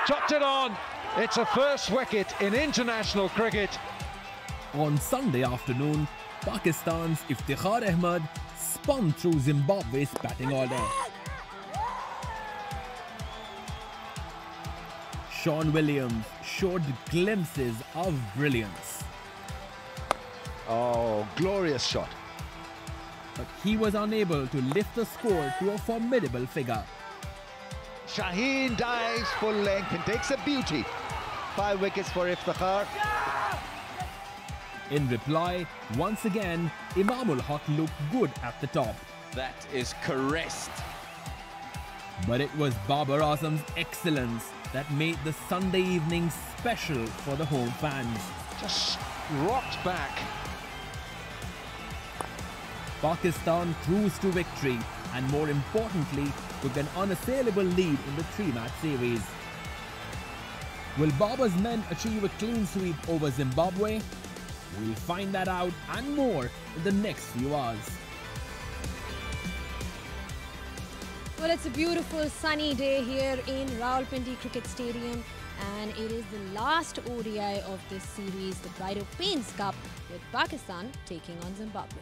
chopped it on. It's a first wicket in international cricket. On Sunday afternoon, Pakistan's Iftikhar Ahmed spun through Zimbabwe's batting order. Sean Williams showed glimpses of brilliance. Oh, glorious shot. But he was unable to lift the score to a formidable figure. Shaheen dives full length and takes a beauty. 5 wickets for Iftikhar. In reply, once again, Imamul Haq looked good at the top. That is caressed. But it was Babar Azam's excellence that made the Sunday evening special for the home fans. Just rocked back. Pakistan cruised to victory and, more importantly, took an unassailable lead in the 3-match series. Will Babar's men achieve a clean sweep over Zimbabwe? We'll find that out and more in the next few hours. Well, it's a beautiful sunny day here in Rawalpindi Cricket Stadium, and it is the last ODI of this series, the Pride of Pains Cup, with Pakistan taking on Zimbabwe.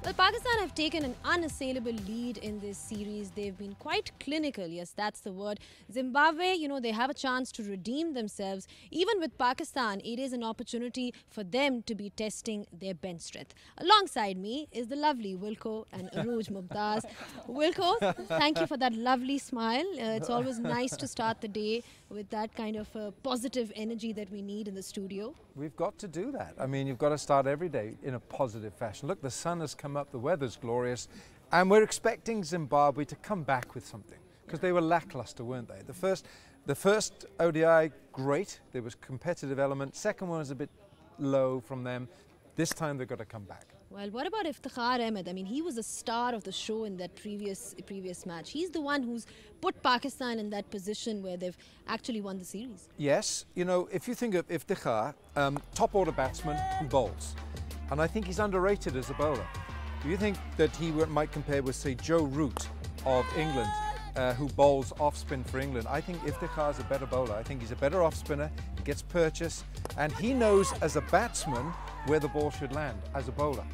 Well, Pakistan have taken an unassailable lead in this series. They've been quite clinical, yes, that's the word. Zimbabwe, they have a chance to redeem themselves. Even with Pakistan, it is an opportunity for them to be testing their bench strength. Alongside me is the lovely Wilco and Arooj Mumtaz. Wilco, thank you for that lovely smile. It's always nice to start the day with that kind of positive energy that we need in the studio. We've got to do that. I mean, you've got to start every day in a positive fashion. Look, the sun has come up, the weather's glorious, and we're expecting Zimbabwe to come back with something, because they were lackluster, weren't they? The first ODI, great. There was competitive element. Second one was a bit low from them. This time they've got to come back. Well, what about Iftikhar Ahmed? I mean, he was the star of the show in that previous match. He's the one who's put Pakistan in that position where they've actually won the series. Yes, if you think of Iftikhar, top order batsman who bowls, and I think he's underrated as a bowler. Do you think that he might compare with, say, Joe Root of England, who bowls off spin for England? I think Iftikhar's a better bowler. I think he's a better off spinner. He gets purchase, and he knows as a batsman where the ball should land as a bowler.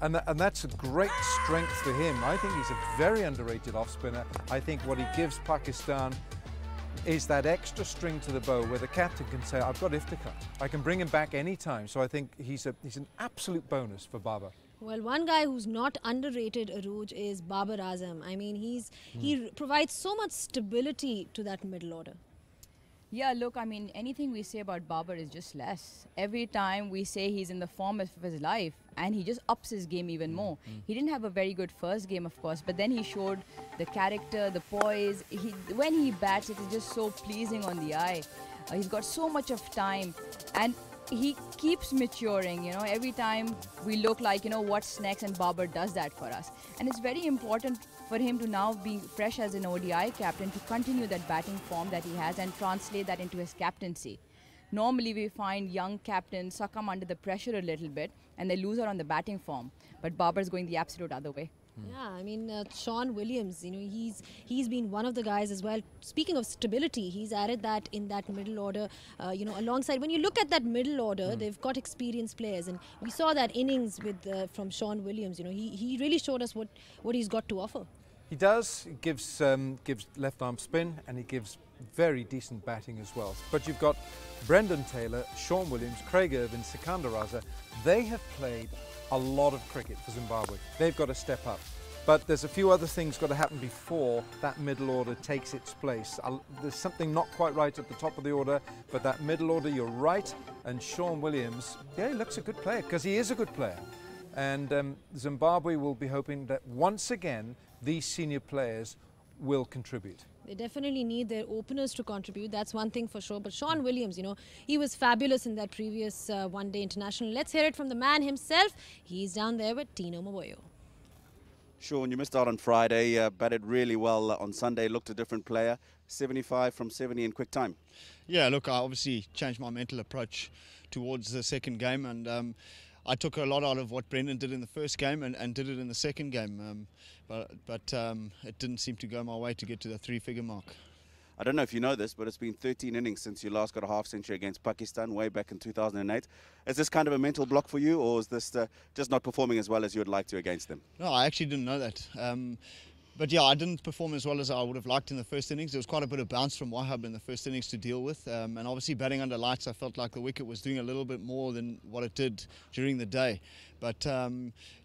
And that's a great strength for him. I think he's a very underrated off-spinner. I think what he gives Pakistan is that extra string to the bow where the captain can say, I've got Iftikhar. I can bring him back anytime. So I think he's an absolute bonus for Babar. Well, one guy who's not underrated, Arooj, is Babar Azam. I mean, he provides so much stability to that middle order. Yeah, look, I mean, anything we say about Babar is just less. Every time we say he's in the form of his life, and he just ups his game even more. He didn't have a very good first game, of course, but then he showed the character, the poise. When he bats, it is just so pleasing on the eye. He's got so much of time, and he keeps maturing. Every time we look like, what's next, and Babar does that for us. And it's very important for him to now be fresh as an ODI captain to continue that batting form that he has and translate that into his captaincy. Normally we find young captains succumb under the pressure a little bit and they lose out on the batting form. But Babar's going the absolute other way. Yeah, I mean, Sean Williams, he's been one of the guys as well. Speaking of stability, he's added that in that middle order, alongside. When you look at that middle order, they've got experienced players. And we saw that innings from Sean Williams. He really showed us what he's got to offer. He does. He gives left arm spin, and he gives very decent batting as well. But you've got Brendan Taylor, Sean Williams, Craig Irvine, Sikandar Raza. They have played a lot of cricket for Zimbabwe. They've got to step up. But there's a few other things got to happen before that middle order takes its place. There's something not quite right at the top of the order, but that middle order, you're right. And Sean Williams, yeah, he looks a good player, because he is a good player. And Zimbabwe will be hoping that once again, these senior players will contribute. They definitely need their openers to contribute. That's one thing for sure. But Sean Williams, he was fabulous in that previous one-day international. Let's hear it from the man himself. He's down there with Tino Maboyo. Sean, you missed out on Friday, batted really well on Sunday, looked a different player, 75 from 70 in quick time. Yeah, look, I obviously changed my mental approach towards the second game, and I took a lot out of what Brendan did in the first game and did it in the second game, but it didn't seem to go my way to get to the 3-figure mark. I don't know if you know this, but it's been 13 innings since you last got a half century against Pakistan way back in 2008. Is this kind of a mental block for you, or is this just not performing as well as you would like to against them? No, I actually didn't know that. But yeah, I didn't perform as well as I would have liked in the first innings. There was quite a bit of bounce from Wahab in the first innings to deal with. And obviously batting under lights, I felt like the wicket was doing a little bit more than what it did during the day. But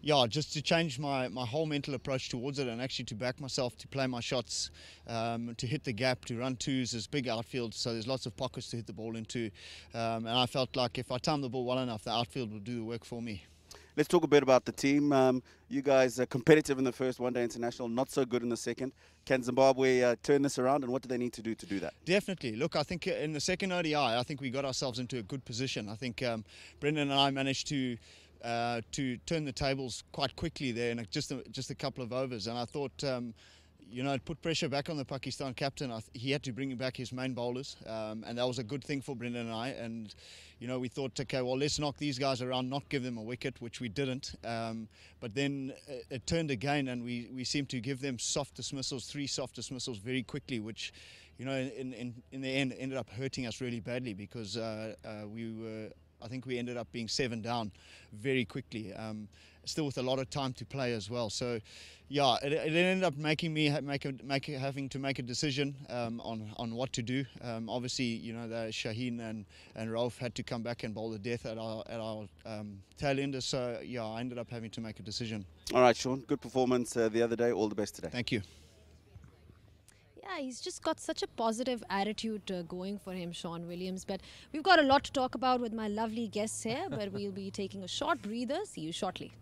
yeah, just to change my whole mental approach towards it and actually to back myself, to play my shots, to hit the gap, to run twos. There's big outfield, so there's lots of pockets to hit the ball into. And I felt like if I timed the ball well enough, the outfield would do the work for me. Let's talk a bit about the team. You guys are competitive in the first one-day international, not so good in the second. Can Zimbabwe turn this around, and what do they need to do that? Definitely. Look, I think in the second ODI, I think we got ourselves into a good position. I think Brendan and I managed to turn the tables quite quickly there in just a couple of overs, and I thought, you know, it put pressure back on the Pakistan captain. He had to bring back his main bowlers, and that was a good thing for Brendan and I. And you know, we thought, okay, well, let's knock these guys around, not give them a wicket, which we didn't. But then it turned again, and we seemed to give them soft dismissals, 3 soft dismissals very quickly, which, you know, in the end ended up hurting us really badly because I think we ended up being 7 down very quickly, still with a lot of time to play as well. So, yeah, it ended up making me having to make a decision on what to do. Obviously, you know, Shaheen and Rauf had to come back and bowl the death at our tail ender. So, yeah, I ended up having to make a decision. All right, Sean, good performance the other day. All the best today. Thank you. Yeah, he's just got such a positive attitude going for him, Sean Williams. But we've got a lot to talk about with my lovely guests here, but we'll be taking a short breather. See you shortly.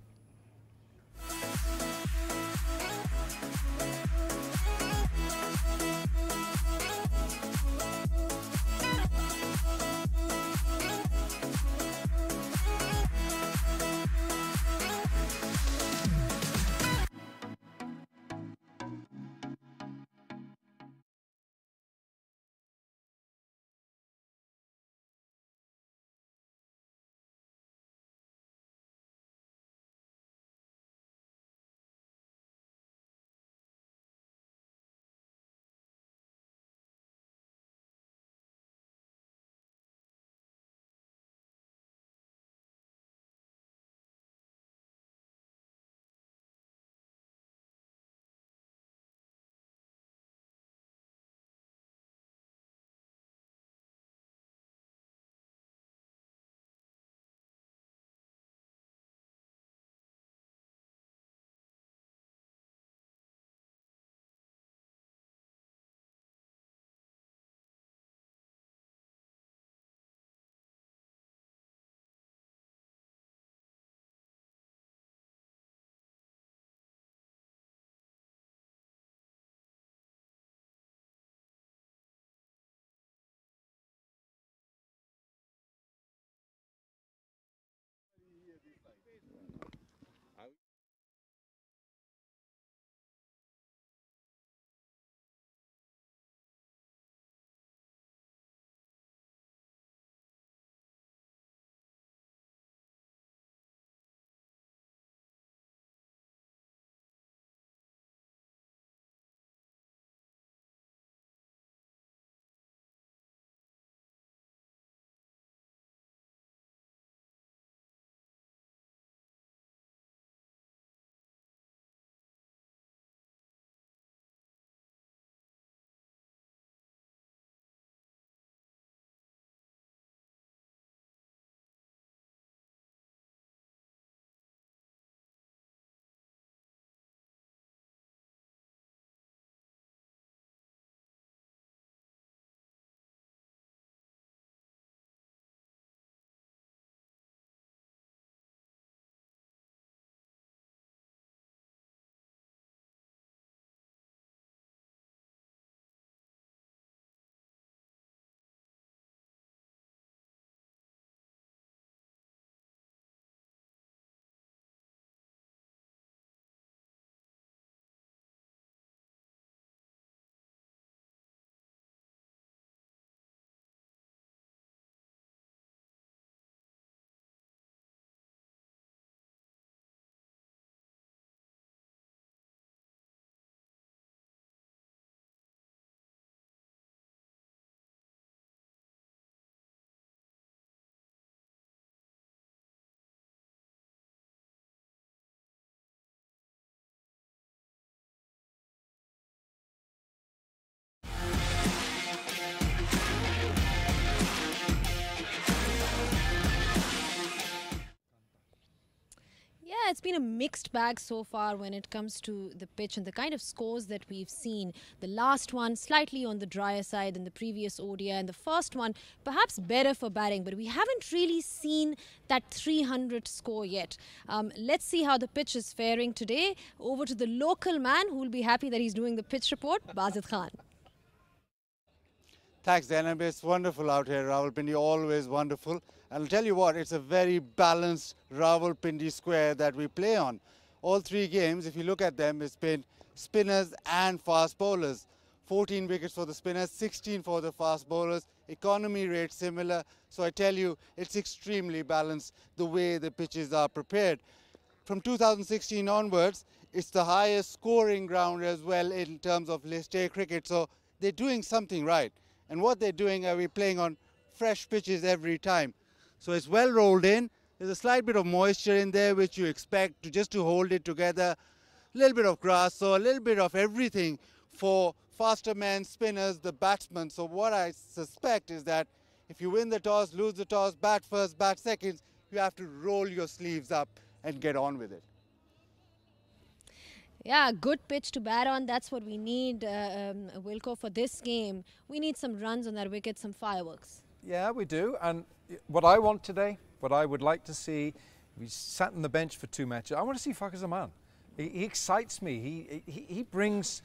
Yeah, it's been a mixed bag so far when it comes to the pitch and the kind of scores that we've seen. The last one slightly on the drier side than the previous ODI, and the first one perhaps better for batting, but we haven't really seen that 300 score yet. Let's see how the pitch is faring today. Over to the local man who will be happy that he's doing the pitch report, Bazid Khan. Thanks, Zainab. It's wonderful out here. Rawalpindi, always wonderful. And I'll tell you what, it's a very balanced Rawalpindi square that we play on. All three games, if you look at them, it's been spinners and fast bowlers. 14 wickets for the spinners, 16 for the fast bowlers. Economy rate similar. So I tell you, it's extremely balanced the way the pitches are prepared. From 2016 onwards, it's the highest scoring ground as well in terms of List A cricket. So they're doing something right. And what they're doing, are we playing on fresh pitches every time. So it's well rolled in. There's a slight bit of moisture in there which you expect just to hold it together. A little bit of grass, so a little bit of everything for faster men, spinners, the batsmen. So what I suspect is that if you win the toss, lose the toss, bat first, bat second, you have to roll your sleeves up and get on with it. Yeah, good pitch to bat on. That's what we need, Wilco, for this game. We need some runs on that wicket, some fireworks. Yeah, we do. And what I want today, what I would like to see, we sat on the bench for 2 matches. I want to see Fakhar Zaman. He excites me. He brings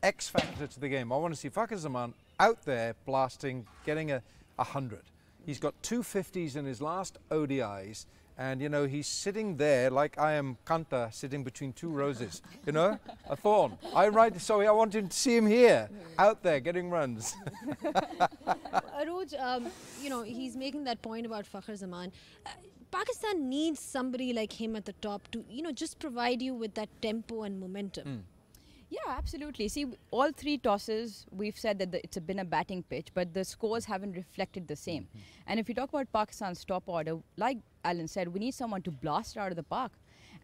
X factor to the game. I want to see Fakhar Zaman out there blasting, getting a 100. He's got 2 50s in his last ODIs. And, you know, he's sitting there like I am Kanta sitting between 2 roses, you know, a thorn. So I want him to see him here, out there, getting runs. Arooj, you know, he's making that point about Fakhar Zaman. Pakistan needs somebody like him at the top to, you know, just provide you with that tempo and momentum. Yeah, absolutely. See, all 3 tosses, we've said that it's been a batting pitch, but the scores haven't reflected the same. And if you talk about Pakistan's top order, like Alan said, we need someone to blast out of the park.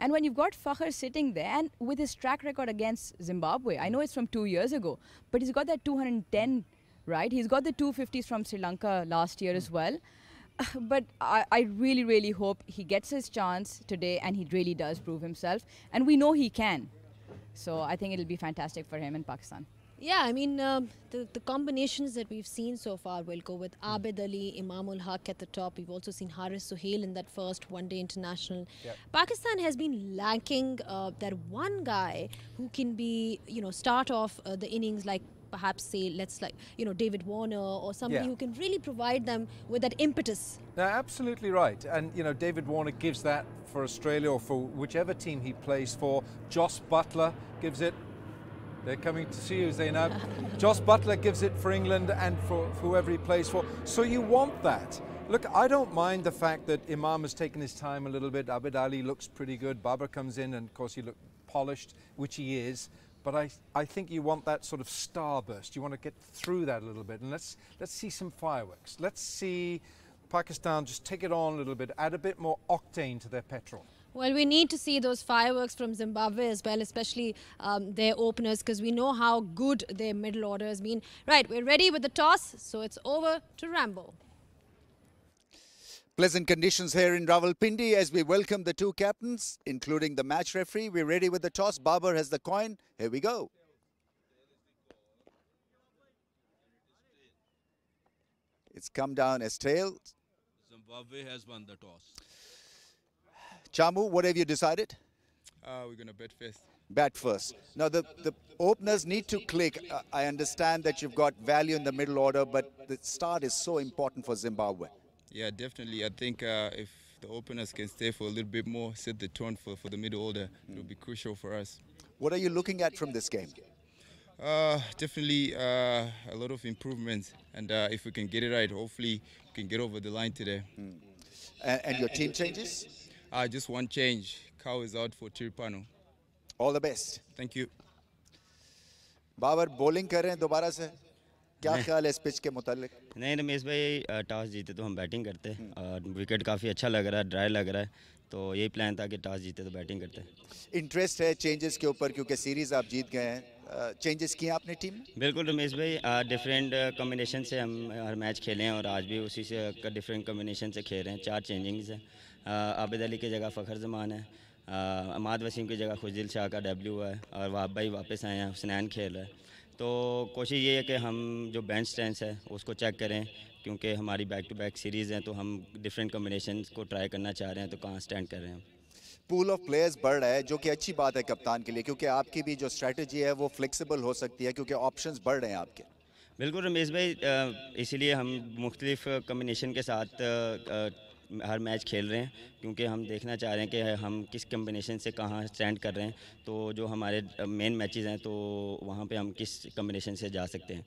And when you've got Fakhar sitting there, and with his track record against Zimbabwe, I know it's from 2 years ago, but he's got that 210, right? He's got the 250s from Sri Lanka last year as well. But I really, really hope he gets his chance today and he really does prove himself. And we know he can. So I think it'll be fantastic for him in Pakistan. Yeah, I mean, the combinations that we've seen so far will go with Abid Ali, Imamul Haq at the top. We've also seen Haris Sohail in that first one-day international. Yep. Pakistan has been lacking that one guy who can be, you know, start off the innings like perhaps say, David Warner or somebody who can really provide them with that impetus. No, absolutely right. And, you know, David Warner gives that for Australia or for whichever team he plays for. Joss Buttler gives it. They're coming to see you, Zainab. Joss Buttler gives it for England and for whoever he plays for. So you want that. Look, I don't mind the fact that Imam has taken his time a little bit. Abid Ali looks pretty good. Babar comes in and, of course, he looks polished, which he is. But I think you want that sort of starburst. You want to get through that a little bit. And let's see some fireworks. Let's see Pakistan just take it on a little bit, add a bit more octane to their petrol. Well, we need to see those fireworks from Zimbabwe as well, especially their openers, because we know how good their middle order has been. Right, we're ready with the toss, so it's over to Rambo. Pleasant conditions here in Rawalpindi as we welcome the 2 captains, including the match referee. We're ready with the toss. Babar has the coin. Here we go. It's come down as tails. Zimbabwe has won the toss. Chamu, what have you decided? We're going to bat first. Bat first. Now, the openers need to click. I understand that you've got value in the middle order, but the start is so important for Zimbabwe. Yeah, definitely. I think if the openers can stay for a little bit more, set the tone for the middle order, it will be crucial for us. What are you looking at from this game? Definitely a lot of improvements. And if we can get it right, hopefully we can get over the line today. And your team changes? Just one change. Cow is out for Tirupano. All the best. Thank you. Babar, bowling कर रहे हैं दोबारा से. क्या ख्याल है इस pitch के मुतालिक? नहीं रमेश भाई, टॉस जीते तो हम बैटिंग करते और विकेट काफ़ी अच्छा लग रहा है, ड्राई लग रहा है, तो यही प्लान था कि टॉस जीते तो बैटिंग करते. इंटरेस्ट है चेंजेस के ऊपर क्योंकि सीरीज आप जीत गए हैं. चेंजेस किए आपने टीम में? बिल्कुल रमेश भाई, डिफरेंट कम्बिनेशन से हम हर मैच खेले हैं और आज भी उसी से डिफरेंट कम्बिनेशन से खेल रहे हैं. 4 चेंजिंग्स हैं आबिद अली की जगह फ़खर जमान है, अमाद वसीम की जगह खुशदिल शाह का डब्ल्यू है और वहाब भाई वापस आए हैं, हुसनैन खेल रहा है। तो कोशिश ये है कि हम जो बेंच स्ट्रेंथ है उसको चेक करें, क्योंकि हमारी बैक टू बैक सीरीज़ हैं तो हम डिफरेंट कॉम्बिनेशन को ट्राई करना चाह रहे हैं, तो कहाँ स्टैंड कर रहे हैं। पूल ऑफ प्लेयर्स बढ़ रहा है, जो कि अच्छी बात है कप्तान के लिए, क्योंकि आपकी भी जो स्ट्रेटजी है वो फ्लेक्सिबल हो सकती है, क्योंकि ऑप्शंस बढ़ रहे हैं आपके। बिल्कुल रमेश भाई, इसीलिए हम मुख्तलिफ कम्बिनेशन के साथ हर मैच खेल रहे हैं, क्योंकि हम देखना चाह रहे हैं कि हम किस कम्बिनेशन से कहाँ स्टैंड कर रहे हैं। तो जो हमारे मेन मैचेस हैं तो वहाँ पे हम किस कम्बिनेशन से जा सकते हैं।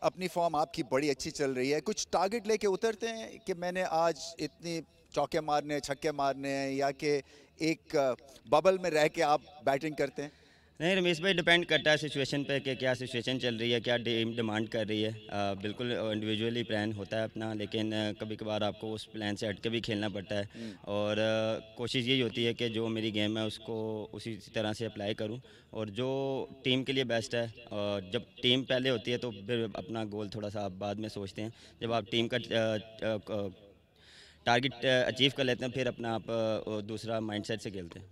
अपनी फॉर्म आपकी बड़ी अच्छी चल रही है, कुछ टारगेट लेके उतरते हैं कि मैंने आज इतनी चौके मारने छक्के मारने हैं, या कि एक बबल में रह के आप बैटिंग करते हैं? नहीं रमेश भाई, डिपेंड करता है सिचुएशन पे कि क्या सिचुएशन चल रही है, क्या टीम डिमांड कर रही है। बिल्कुल इंडिविजुअली प्लान होता है अपना, लेकिन कभी कभार आपको उस प्लान से हट के भी खेलना पड़ता है। और कोशिश यही होती है कि जो मेरी गेम है उसको उसी तरह से अप्लाई करूं, और जो टीम के लिए बेस्ट है। और जब टीम पहले होती है तो फिर अपना गोल थोड़ा सा आप बाद में सोचते हैं। जब आप टीम का टारगेट अचीव कर लेते हैं, फिर अपना आप दूसरा माइंडसेट से खेलते हैं।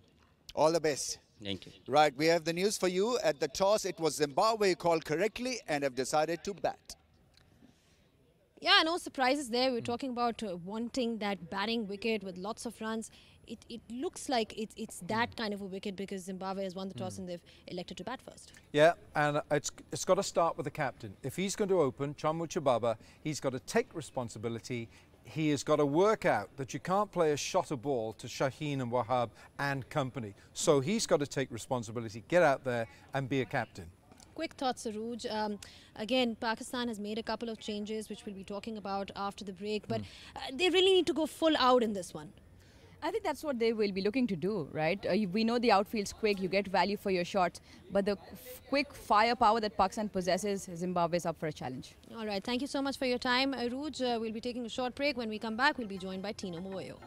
All the best. Thank you. Right, we have the news for you. At the toss, it was Zimbabwe called correctly and have decided to bat. Yeah, no surprises there. We're talking about wanting that batting wicket with lots of runs. It looks like it's that kind of a wicket because Zimbabwe has won the toss and they've elected to bat first. Yeah, and it's got to start with the captain. If he's going to open, Chamu Chababa, he's got to take responsibility. He has got to work out that you can't play a shot a ball to Shaheen and Wahab and company. So he's got to take responsibility, get out there and be a captain. Quick thoughts, Sarooj. Again, Pakistan has made a couple of changes, which we'll be talking about after the break, but they really need to go full out in this one. I think that's what they will be looking to do, right? We know the outfield's quick, you get value for your shots, but the quick firepower that Pakistan possesses, Zimbabwe is up for a challenge. All right, thank you so much for your time, Arooj. We'll be taking a short break. When we come back, we'll be joined by Tino Moyo.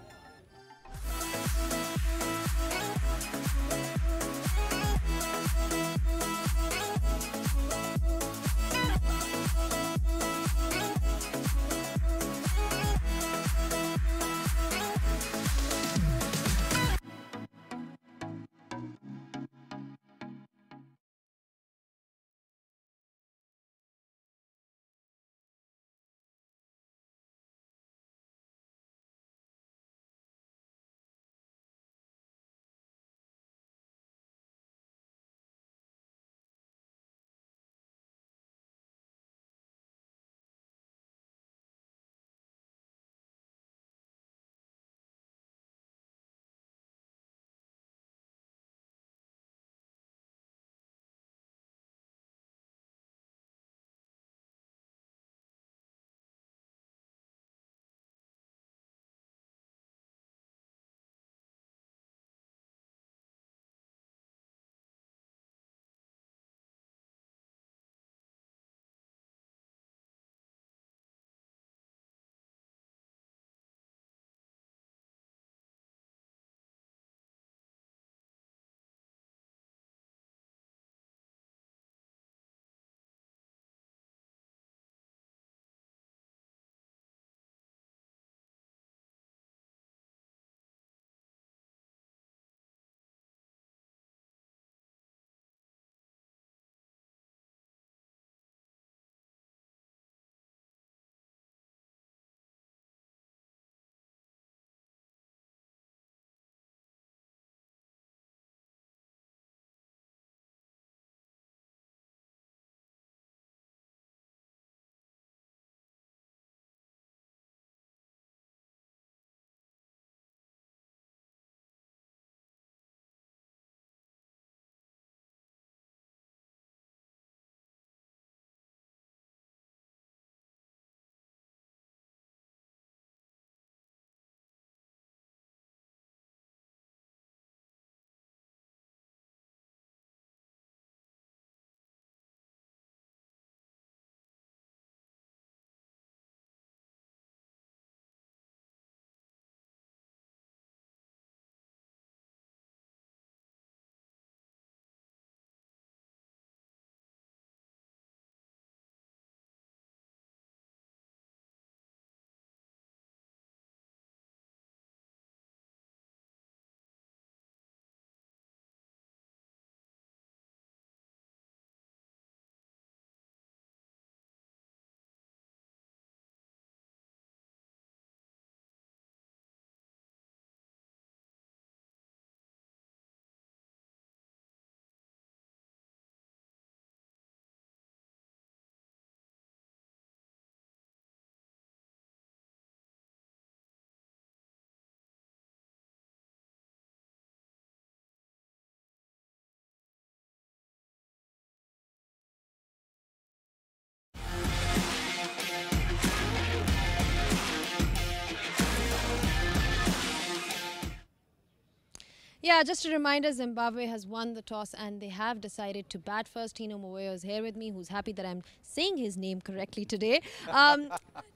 Yeah, just a reminder, Zimbabwe has won the toss and they have decided to bat first. Tino Moyo is here with me, who's happy that I'm saying his name correctly today.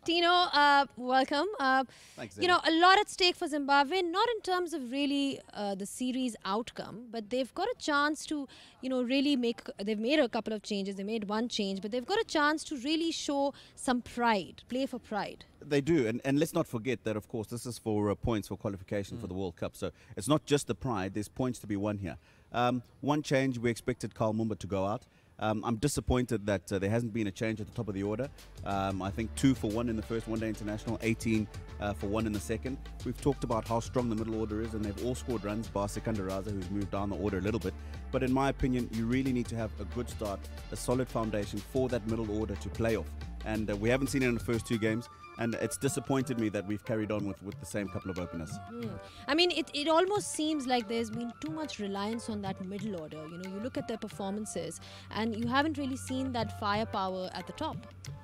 Tino, welcome. Thanks, you know, a lot at stake for Zimbabwe, not in terms of really the series outcome, but they've got a chance to, you know, really they've made a couple of changes. They made one change, but they've got a chance to really show some pride, play for pride. They do, and let's not forget that, of course, this is for points for qualification for the World Cup. So it's not just the pride, there's points to be won here. One change, we expected Carl Mumba to go out. I'm disappointed that there hasn't been a change at the top of the order. I think 2 for 1 in the first one-day international, 18 for 1 in the second. We've talked about how strong the middle order is, and they've all scored runs, bar Sikandar Raza, who's moved down the order a little bit. But in my opinion, you really need to have a good start, a solid foundation for that middle order to play off. And we haven't seen it in the first 2 games. And it's disappointed me that we've carried on with the same couple of openers. I mean, it almost seems like there's been too much reliance on that middle order. You know, you look at their performances and you haven't really seen that firepower at the top.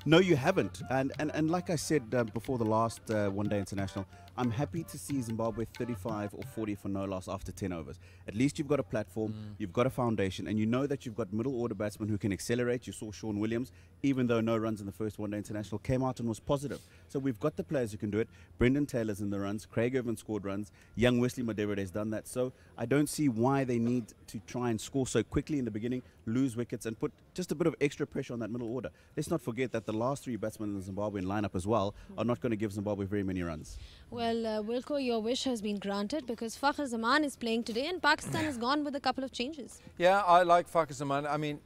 No, you haven't. And like I said before the last one-day international, I'm happy to see Zimbabwe 35 or 40 for no loss after 10 overs. At least you've got a platform, you've got a foundation, and you know that you've got middle order batsmen who can accelerate. You saw Sean Williams, even though no runs in the first one-day international, came out and was positive. So we've got the players who can do it. Brendan Taylor's in the runs, Craig Irvine scored runs, young Wesley Madeverde has done that. So I don't see why they need to try and score so quickly in the beginning, lose wickets, and put just a bit of extra pressure on that middle order. Let's not forget that the last 3 batsmen in the Zimbabwean lineup as well are not going to give Zimbabwe very many runs. Well, Wilco, your wish has been granted because Fakhar Zaman is playing today and Pakistan has gone with a couple of changes. Yeah, I like Fakhar Zaman. I mean,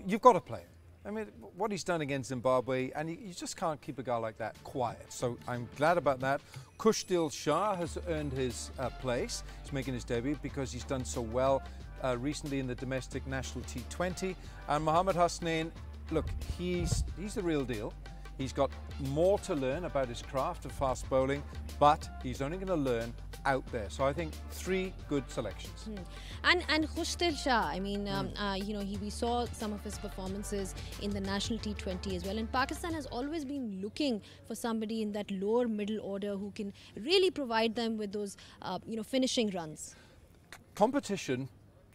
you've got to play him. I mean, what he's done against Zimbabwe, and you just can't keep a guy like that quiet. So I'm glad about that. Kushdil Shah has earned his place. He's making his debut because he's done so well recently in the domestic national T20. And Mohammad Hasnain, look, he's the real deal. He's got more to learn about his craft of fast bowling, but he's only going to learn out there. So I think 3 good selections. And Kushdil Shah, I mean, you know, we saw some of his performances in the national T20 as well. And Pakistan has always been looking for somebody in that lower middle order who can really provide them with those, you know, finishing runs. Competition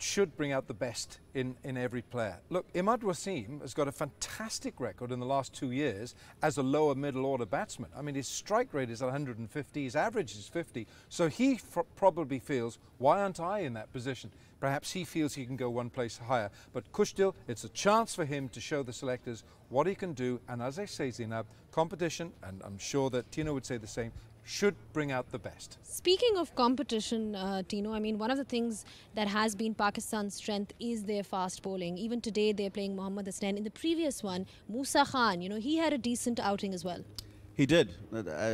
should bring out the best in every player. Look, Imad Wasim has got a fantastic record in the last 2 years as a lower middle order batsman. I mean, his strike rate is 150, his average is 50. So he probably feels, why aren't I in that position? Perhaps he feels he can go one place higher. But Kushdil, it's a chance for him to show the selectors what he can do. And as I say, Zainab, competition, and I'm sure that Tino would say the same, should bring out the best. Speaking of competition, Tino, I mean, one of the things that has been Pakistan's strength is their fast bowling. Even today, they're playing Mohammad Hasnain. In the previous one, Musa Khan, you know, he had a decent outing as well. He did.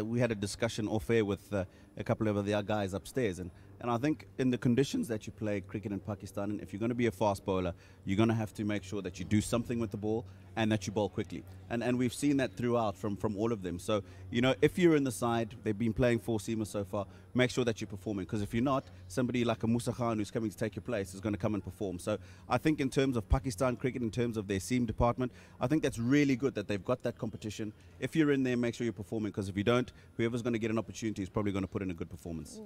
We had a discussion off air with a couple of the guys upstairs, and I think in the conditions that you play cricket in Pakistan, and if you're going to be a fast bowler, you're going to have to make sure that you do something with the ball and that you bowl quickly. And we've seen that throughout from all of them. So, you know, if you're in the side, they've been playing 4-seamers so far, make sure that you're performing. Because if you're not, somebody like a Musa Khan who's coming to take your place is going to come and perform. So I think in terms of Pakistan cricket, in terms of their seam department, I think that's really good that they've got that competition. If you're in there, make sure you're performing. Because if you don't, whoever's going to get an opportunity is probably going to put in a good performance.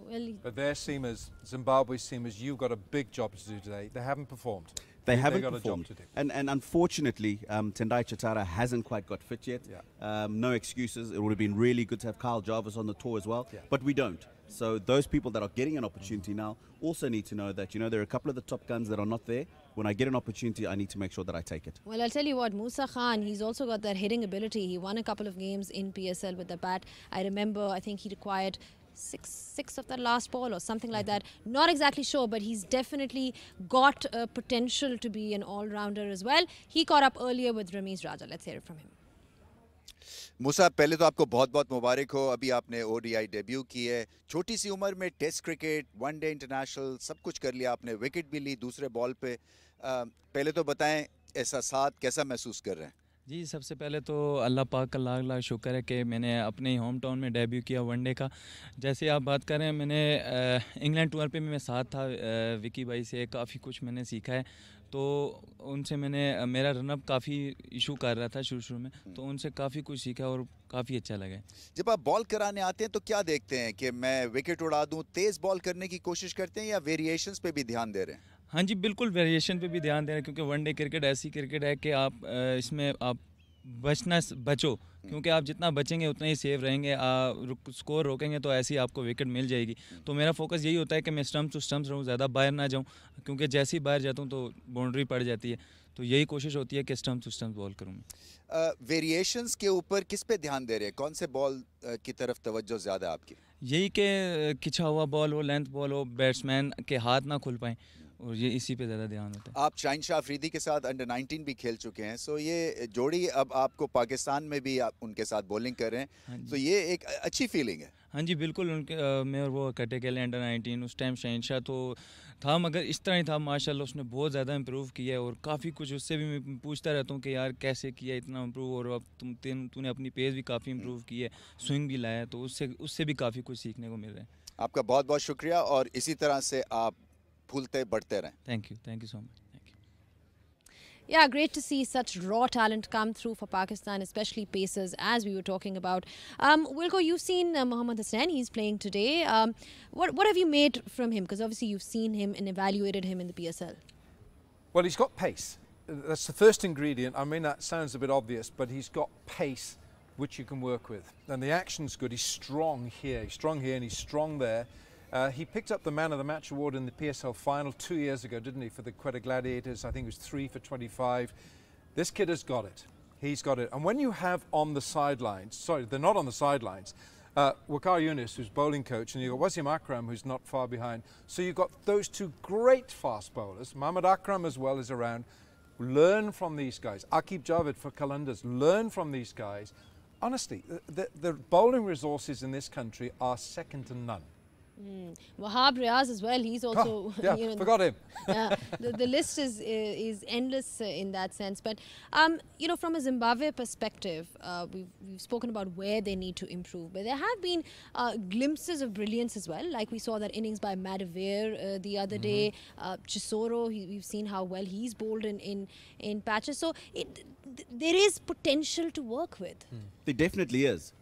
But their seamers, Zimbabwe's seamers, you've got a big job to do today. They haven't performed. They haven't got performed. a job to do. And unfortunately, Tendai Chatara hasn't quite got fit yet. Yeah. No excuses. It would have been really good to have Kyle Jarvis on the tour as well, but we don't. So those people that are getting an opportunity now also need to know that, you know, there are a couple of the top guns that are not there. When I get an opportunity, I need to make sure that I take it. Well, I'll tell you what, Musa Khan, he's also got that hitting ability. He won a couple of games in PSL with the bat. I remember, I think he required six of that last ball or something like that. Not exactly sure, but he's definitely got potential to be an all-rounder as well. He caught up earlier with Ramesh Raja. Let's hear it from him. मूसा, पहले तो आपको बहुत-बहुत मुबारक हो. अभी आपने ODI debut की है. छोटी सी उम्र में टेस्ट क्रिकेट, वनडे इंटरनेशनल सब कुछ कर लिया आपने. विकेट भी ली दूसरे बॉल पे. पहले तो बताएं एहसासात कैसा महसूस कर रहे हैं? जी सबसे पहले तो अल्लाह पाक का लाख लाख शुक्र है कि मैंने अपने होम टाउन में डेब्यू किया वनडे का। जैसे आप बात कर रहे हैं, मैंने इंग्लैंड टूर पे मैं साथ था विकी भाई से, काफ़ी कुछ मैंने सीखा है। तो उनसे मैंने मेरा रनअप काफ़ी इशू कर रहा था शुरू में, तो उनसे काफ़ी कुछ सीखा और काफ़ी अच्छा लगा। जब आप बॉल कराने आते हैं तो क्या देखते हैं कि मैं विकेट उड़ा दूं, तेज़ बॉल करने की कोशिश करते हैं या वेरिएशंस पे भी ध्यान दे रहे हैं? हाँ जी बिल्कुल, वेरिएशन पे भी ध्यान दे रहे हैं, क्योंकि वनडे क्रिकेट ऐसी क्रिकेट है कि आप इसमें आप बचो, क्योंकि आप जितना बचेंगे उतना ही सेव रहेंगे। स्कोर रोकेंगे तो ऐसे ही आपको विकेट मिल जाएगी। तो मेरा फोकस यही होता है कि मैं स्टम्प टू स्टम्प्स रहूँ, ज़्यादा बाहर ना जाऊँ, क्योंकि जैसे ही बाहर जाता हूँ तो बाउंड्री पड़ जाती है। तो यही कोशिश होती है कि स्टम्प टू स्टम्प्स बॉल करूँ मैं। वेरिएशंस के ऊपर किस पे ध्यान दे रहे हैं? कौन से बॉल की तरफ तवज्जो ज़्यादा है आपकी? यही कि खिंचा हुआ बॉल हो, लेंथ बॉल हो, बैट्समैन के हाथ ना खुल पाएँ, और ये इसी पे ज़्यादा ध्यान होता है। आप शाहीन शाह अफरीदी के साथ अंडर 19 भी खेल चुके हैं, सो ये जोड़ी अब आपको पाकिस्तान में भी आप उनके साथ बॉलिंग कर रहे हैं, तो ये एक अच्छी फीलिंग है। हाँ जी बिल्कुल, उनके मैं और वो इकट्ठे खेले अंडर 19। उस टाइम शाहीन शाह तो था, मगर इस तरह ही था। माशाल्लाह उसने बहुत ज़्यादा इम्प्रूव किया है, और काफ़ी कुछ उससे भी मैं पूछता रहता हूँ कि यार कैसे किया इतना इम्प्रूव, और अब तूने अपनी पेस भी काफ़ी इम्प्रूव की है, स्विंग भी लाया, तो उससे भी काफ़ी कुछ सीखने को मिल रहा है। आपका बहुत बहुत शुक्रिया, और इसी तरह से आप फूलते बढ़ते रहें। Thank you so much. Yeah, great to see such raw talent come through for Pakistan, especially pacers, as we were talking about. Wilco, you've seen Mohammad Hussain. He's playing today. What have you made from him? Because obviously you've seen him and evaluated him in the PSL. Well, he's got pace. That's the first ingredient. I mean, that sounds a bit obvious, but he's got pace, which you can work with. And the action's good. He's strong here. He's strong here and he's strong there. He picked up the Man of the Match award in the PSL final 2 years ago, didn't he, for the Quetta Gladiators? I think it was 3 for 25. This kid has got it. He's got it. And when you have on the sidelines, sorry, they're not on the sidelines, Waqar Yunus, who's bowling coach, and you've got Wasim Akram, who's not far behind. So you've got those two great fast bowlers. Mohammad Akram as well is around. Learn from these guys. Aqib Javed for Qalandars. Learn from these guys. Honestly, the bowling resources in this country are second to none. Wahab Riaz as well. He's also forgot him. The list is endless in that sense. But from a Zimbabwe perspective, we've spoken about where they need to improve. But there have been glimpses of brilliance as well. Like we saw that innings by Madavir the other day. Chisoro, we've seen how well he's bowled in patches. So there is potential to work with. There definitely is.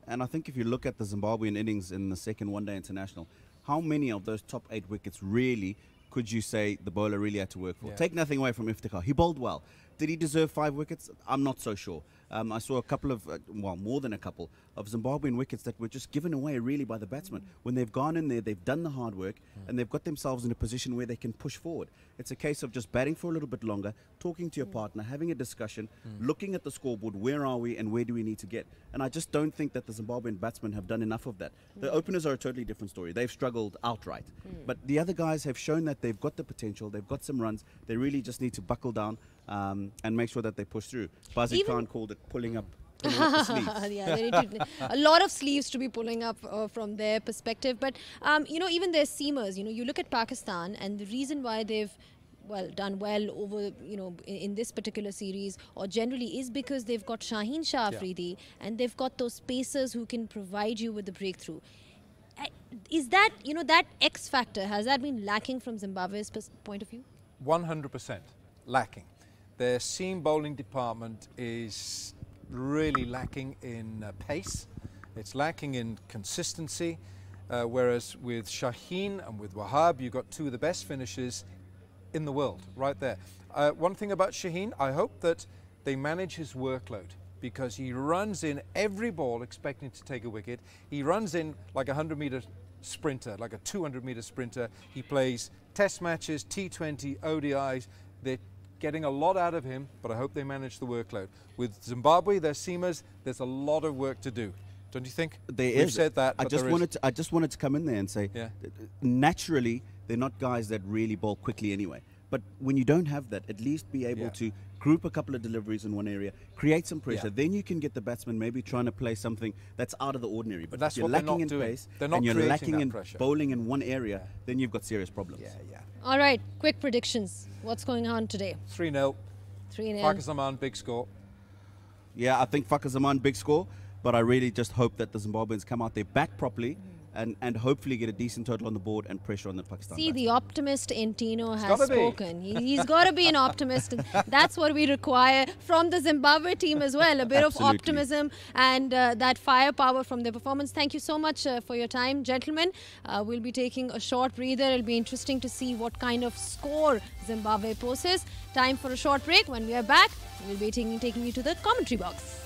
And I think if you look at the Zimbabwean innings in the second one-day international, how many of those top 8 wickets really could you say the bowler really had to work for? Take nothing away from Iftikhar. He bowled well. Did he deserve 5 wickets? I'm not so sure. I saw a couple of, well, more than a couple of Zimbabwean wickets that were just given away really by the batsmen. When they've gone in there, they've done the hard work and they've got themselves in a position where they can push forward. It's a case of just batting for a little bit longer, talking to your partner, having a discussion, looking at the scoreboard, where are we and where do we need to get? And I just don't think that the Zimbabwean batsmen have done enough of that. The openers are a totally different story. They've struggled outright. But the other guys have shown that they've got the potential, they've got some runs, they really just need to buckle down and make sure that they push through. Bazi Khan called it pulling up the sleeves. Yeah, they need a lot of sleeves to be pulling up from their perspective. But, even their seamers, you look at Pakistan, and the reason why they've done well over, in this particular series or generally is because they've got Shaheen Shah Afridi and they've got those pacers who can provide you with the breakthrough. Is that, that X factor, has that been lacking from Zimbabwe's point of view? 100% lacking. Their seam bowling department is really lacking in pace. It's lacking in consistency. Whereas with Shaheen and with Wahab, you've got two of the best finishers in the world right there. One thing about Shaheen, I hope that they manage his workload, because he runs in every ball expecting to take a wicket. He runs in like a 100-meter sprinter, like a 200-meter sprinter. He plays test matches, T20, ODIs. They're getting a lot out of him, but I hope they manage the workload. With Zimbabwe, their seamers, there's a lot of work to do. Don't you think? There is. You've said that, I just wanted to come in there and say, naturally, they're not guys that really bowl quickly anyway. But when you don't have that, at least be able to group a couple of deliveries in one area, create some pressure. Then you can get the batsman maybe trying to play something that's out of the ordinary. But that's if you're what lacking in pace and you're lacking in bowling in one area, then you've got serious problems. All right, quick predictions. What's going on today? 3-0. 3-0. Pakistan, big score. Yeah, I think Fakazaman, big score, but I really just hope that the Zimbabweans come out there back properly and hopefully get a decent total on the board and pressure on the Pakistan. See, the optimist in Tino has gotta be. spoken. He's got to be an optimist. And that's what we require from the Zimbabwe team as well. A bit of optimism and that firepower from their performance. Thank you so much for your time, gentlemen. We'll be taking a short breather. It'll be interesting to see what kind of score Zimbabwe posts. Time for a short break. When we are back, we'll be taking you to the commentary box.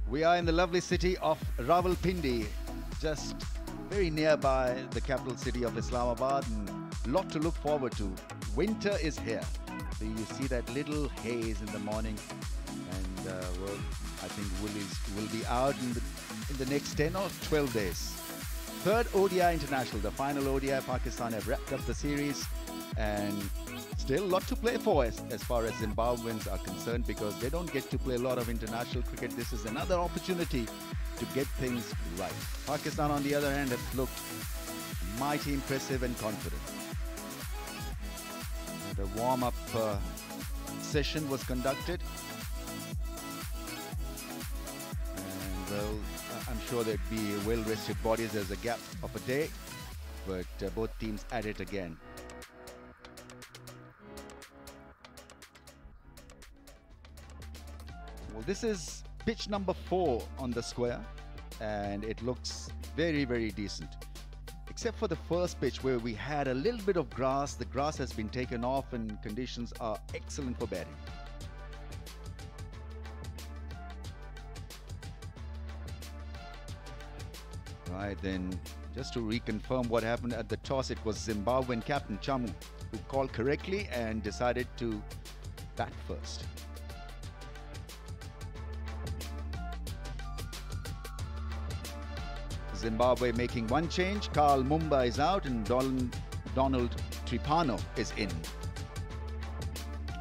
We are in the lovely city of Rawalpindi, just very nearby the capital city of Islamabad, and a lot to look forward to. Winter is here. So you see that little haze in the morning, and well, I think woolies will be out in the next 10 or 12 days. Third ODI International, the final ODI. Pakistan have wrapped up the series, and still a lot to play for as far as Zimbabweans are concerned, because they don't get to play a lot of international cricket. This is another opportunity to get things right. Pakistan, on the other hand, have looked mighty impressive and confident. The warm-up session was conducted, and well, I'm sure there'd be well-rested bodies. There's a gap of a day, but both teams at it again. Well, this is pitch number 4 on the square, and it looks very, very decent. Except for the first pitch where we had a little bit of grass. The grass has been taken off and conditions are excellent for batting. Right, then just to reconfirm what happened at the toss, it was Zimbabwean captain Chamu who called correctly and decided to bat first. Zimbabwe making one change. Carl Mumba is out and Donald Tripano is in.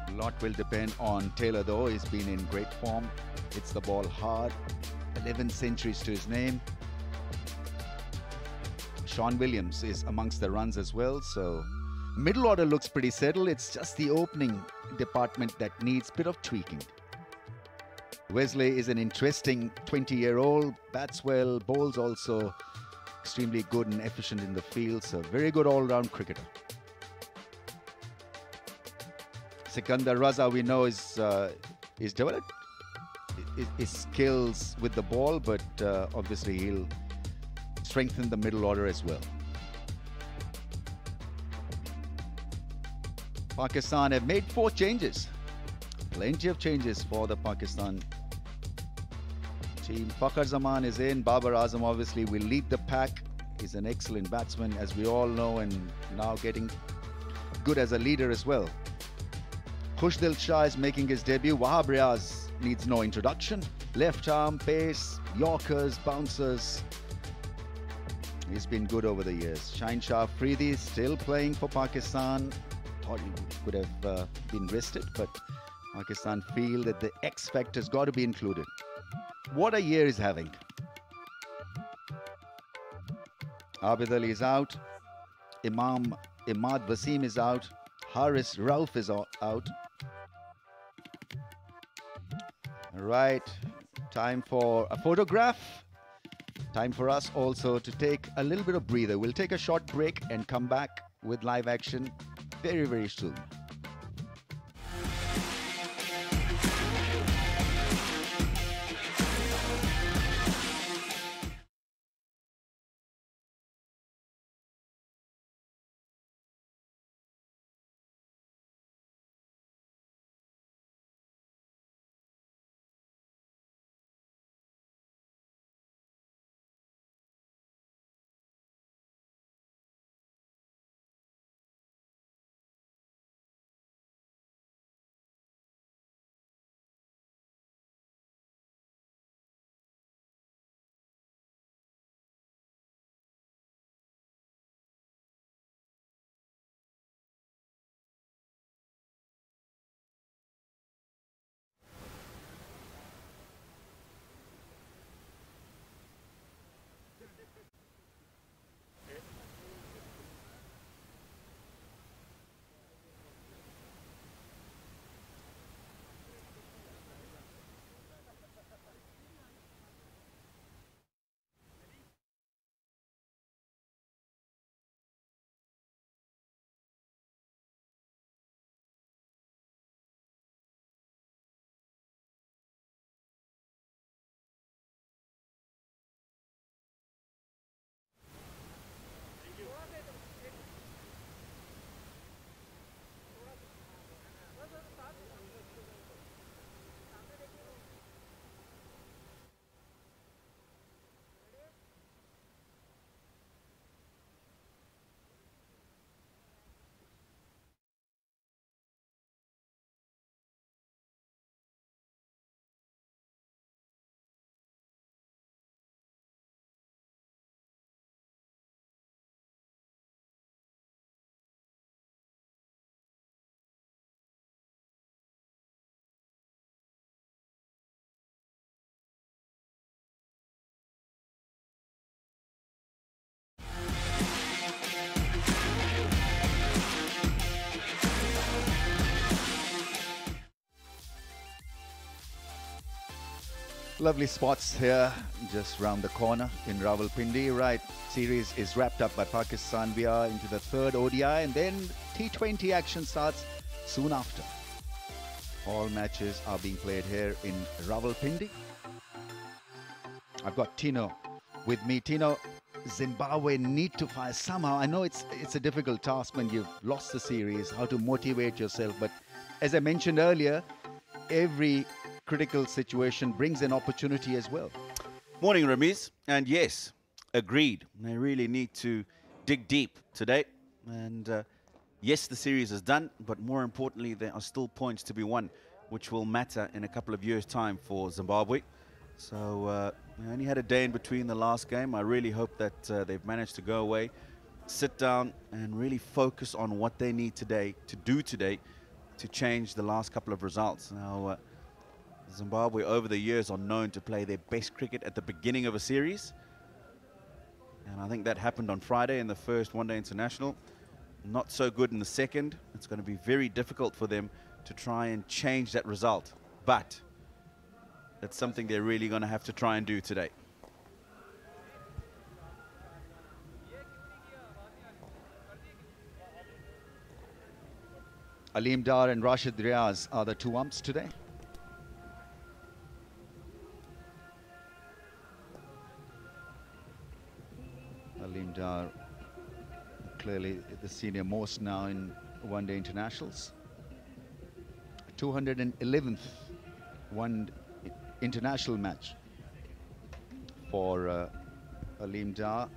A lot will depend on Taylor though. He's been in great form. Hits the ball hard. 11 centuries to his name. Sean Williams is amongst the runs as well. So middle order looks pretty settled. It's just the opening department that needs a bit of tweaking. Wesley is an interesting 20-year-old, bats well, bowls also extremely good and efficient in the field, so very good all-round cricketer. Sikandar Raza, we know, is developed his skills with the ball, but obviously he'll strengthen the middle order as well. Pakistan have made 4 changes. Plenty of changes for the Pakistan team. Fakhar Zaman is in. Babar Azam obviously will lead the pack. He's an excellent batsman, as we all know, and now getting good as a leader as well. Khushdil Shah is making his debut. Wahab Riaz needs no introduction. Left arm, pace, Yorkers, bouncers. He's been good over the years. Shaheen Shah Afridi still playing for Pakistan. Thought he could have been rested, but Pakistan feel that the X factor's got to be included. What a year he's having. Abid Ali is out. Imad Wasim is out. Haris Rauf is out. All right, time for a photograph. Time for us also to take a little bit of breather. We'll take a short break and come back with live action very, very soon. Lovely spots here, just round the corner in Rawalpindi. Right, series is wrapped up by Pakistan. We are into the third ODI, and then T20 action starts soon after. All matches are being played here in Rawalpindi. I've got Tino with me. Tino, Zimbabwe need to fire somehow. I know it's a difficult task when you've lost the series, how to motivate yourself. But as I mentioned earlier, every critical situation brings an opportunity as well. Morning, Ramiz. And yes, agreed. They really need to dig deep today. And yes, the series is done, but more importantly, there are still points to be won, which will matter in a couple of years' time for Zimbabwe. So we only had a day in between the last game. I really hope that they've managed to go away, sit down, and really focus on what they need today to change the last couple of results. Now, Zimbabwe over the years are known to play their best cricket at the beginning of a series. And I think that happened on Friday in the first one-day international. Not so good in the second. It's going to be very difficult for them to try and change that result. But that's something they're really going to have to try and do today. Aleem Dar and Rashid Riaz are the two umps today. Aleem Dar, clearly the senior most now in one-day internationals. 211th one international match for Aleem Dar.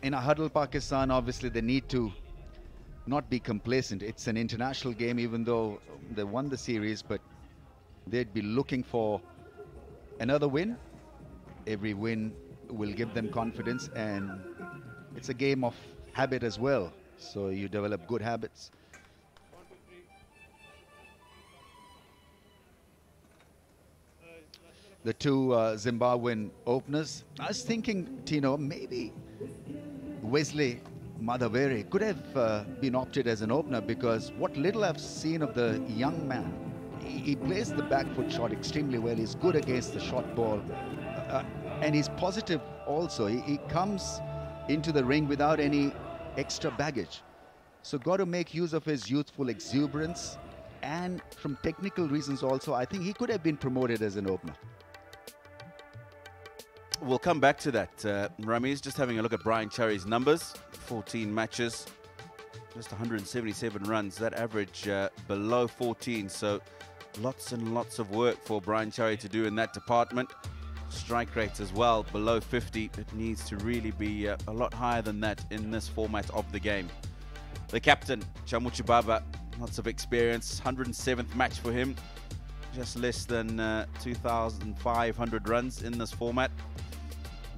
In a huddle, Pakistan, obviously they need to not be complacent. It's an international game, even though they won the series, but they'd be looking for another win. Every win will give them confidence, and it's a game of habit as well. So you develop good habits. The two Zimbabwean openers. I was thinking, Tino, maybe Wesley Madhavere could have been opted as an opener, because what little I've seen of the young man, he plays the back foot shot extremely well. He's good against the short ball, and he's positive also. He comes into the ring without any extra baggage. So got to make use of his youthful exuberance, and from technical reasons also, I think he could have been promoted as an opener. We'll come back to that. Ramiz, just having a look at Brian CHARI's numbers. 14 matches, just 177 runs. That average below 14. So lots and lots of work for Brian CHARI to do in that department. Strike rates as well, below 50. It needs to really be a lot higher than that in this format of the game. The captain, Chamuchi Baba, lots of experience. 107th match for him. Just less than 2,500 runs in this format.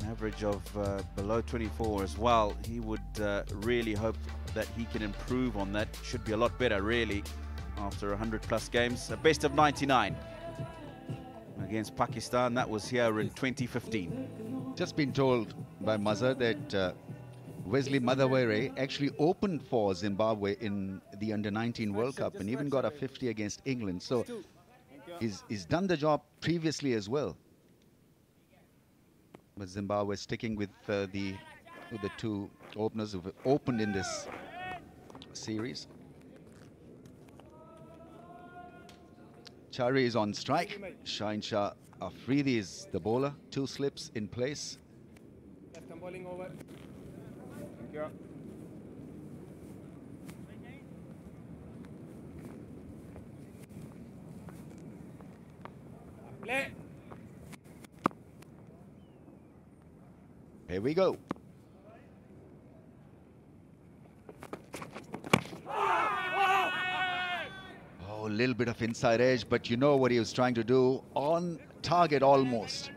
An average of below 24 as well. He would really hope that he can improve on that. Should be a lot better, really, after 100 plus games. A best of 99 against Pakistan. That was here in 2015. Just been told by Mazhar that Wesley Madhavere actually opened for Zimbabwe in the Under-19 World Cup and even got a 50 against England. So he's done the job previously as well. But Zimbabwe sticking with the two openers who've opened in this series. CHARI is on strike. Shaheen Shah Afridi is the bowler. 2 slips in place. Left bowling over. Thank you. Play. Here we go. Oh, a little bit of inside edge, but you know what he was trying to do. On target almost.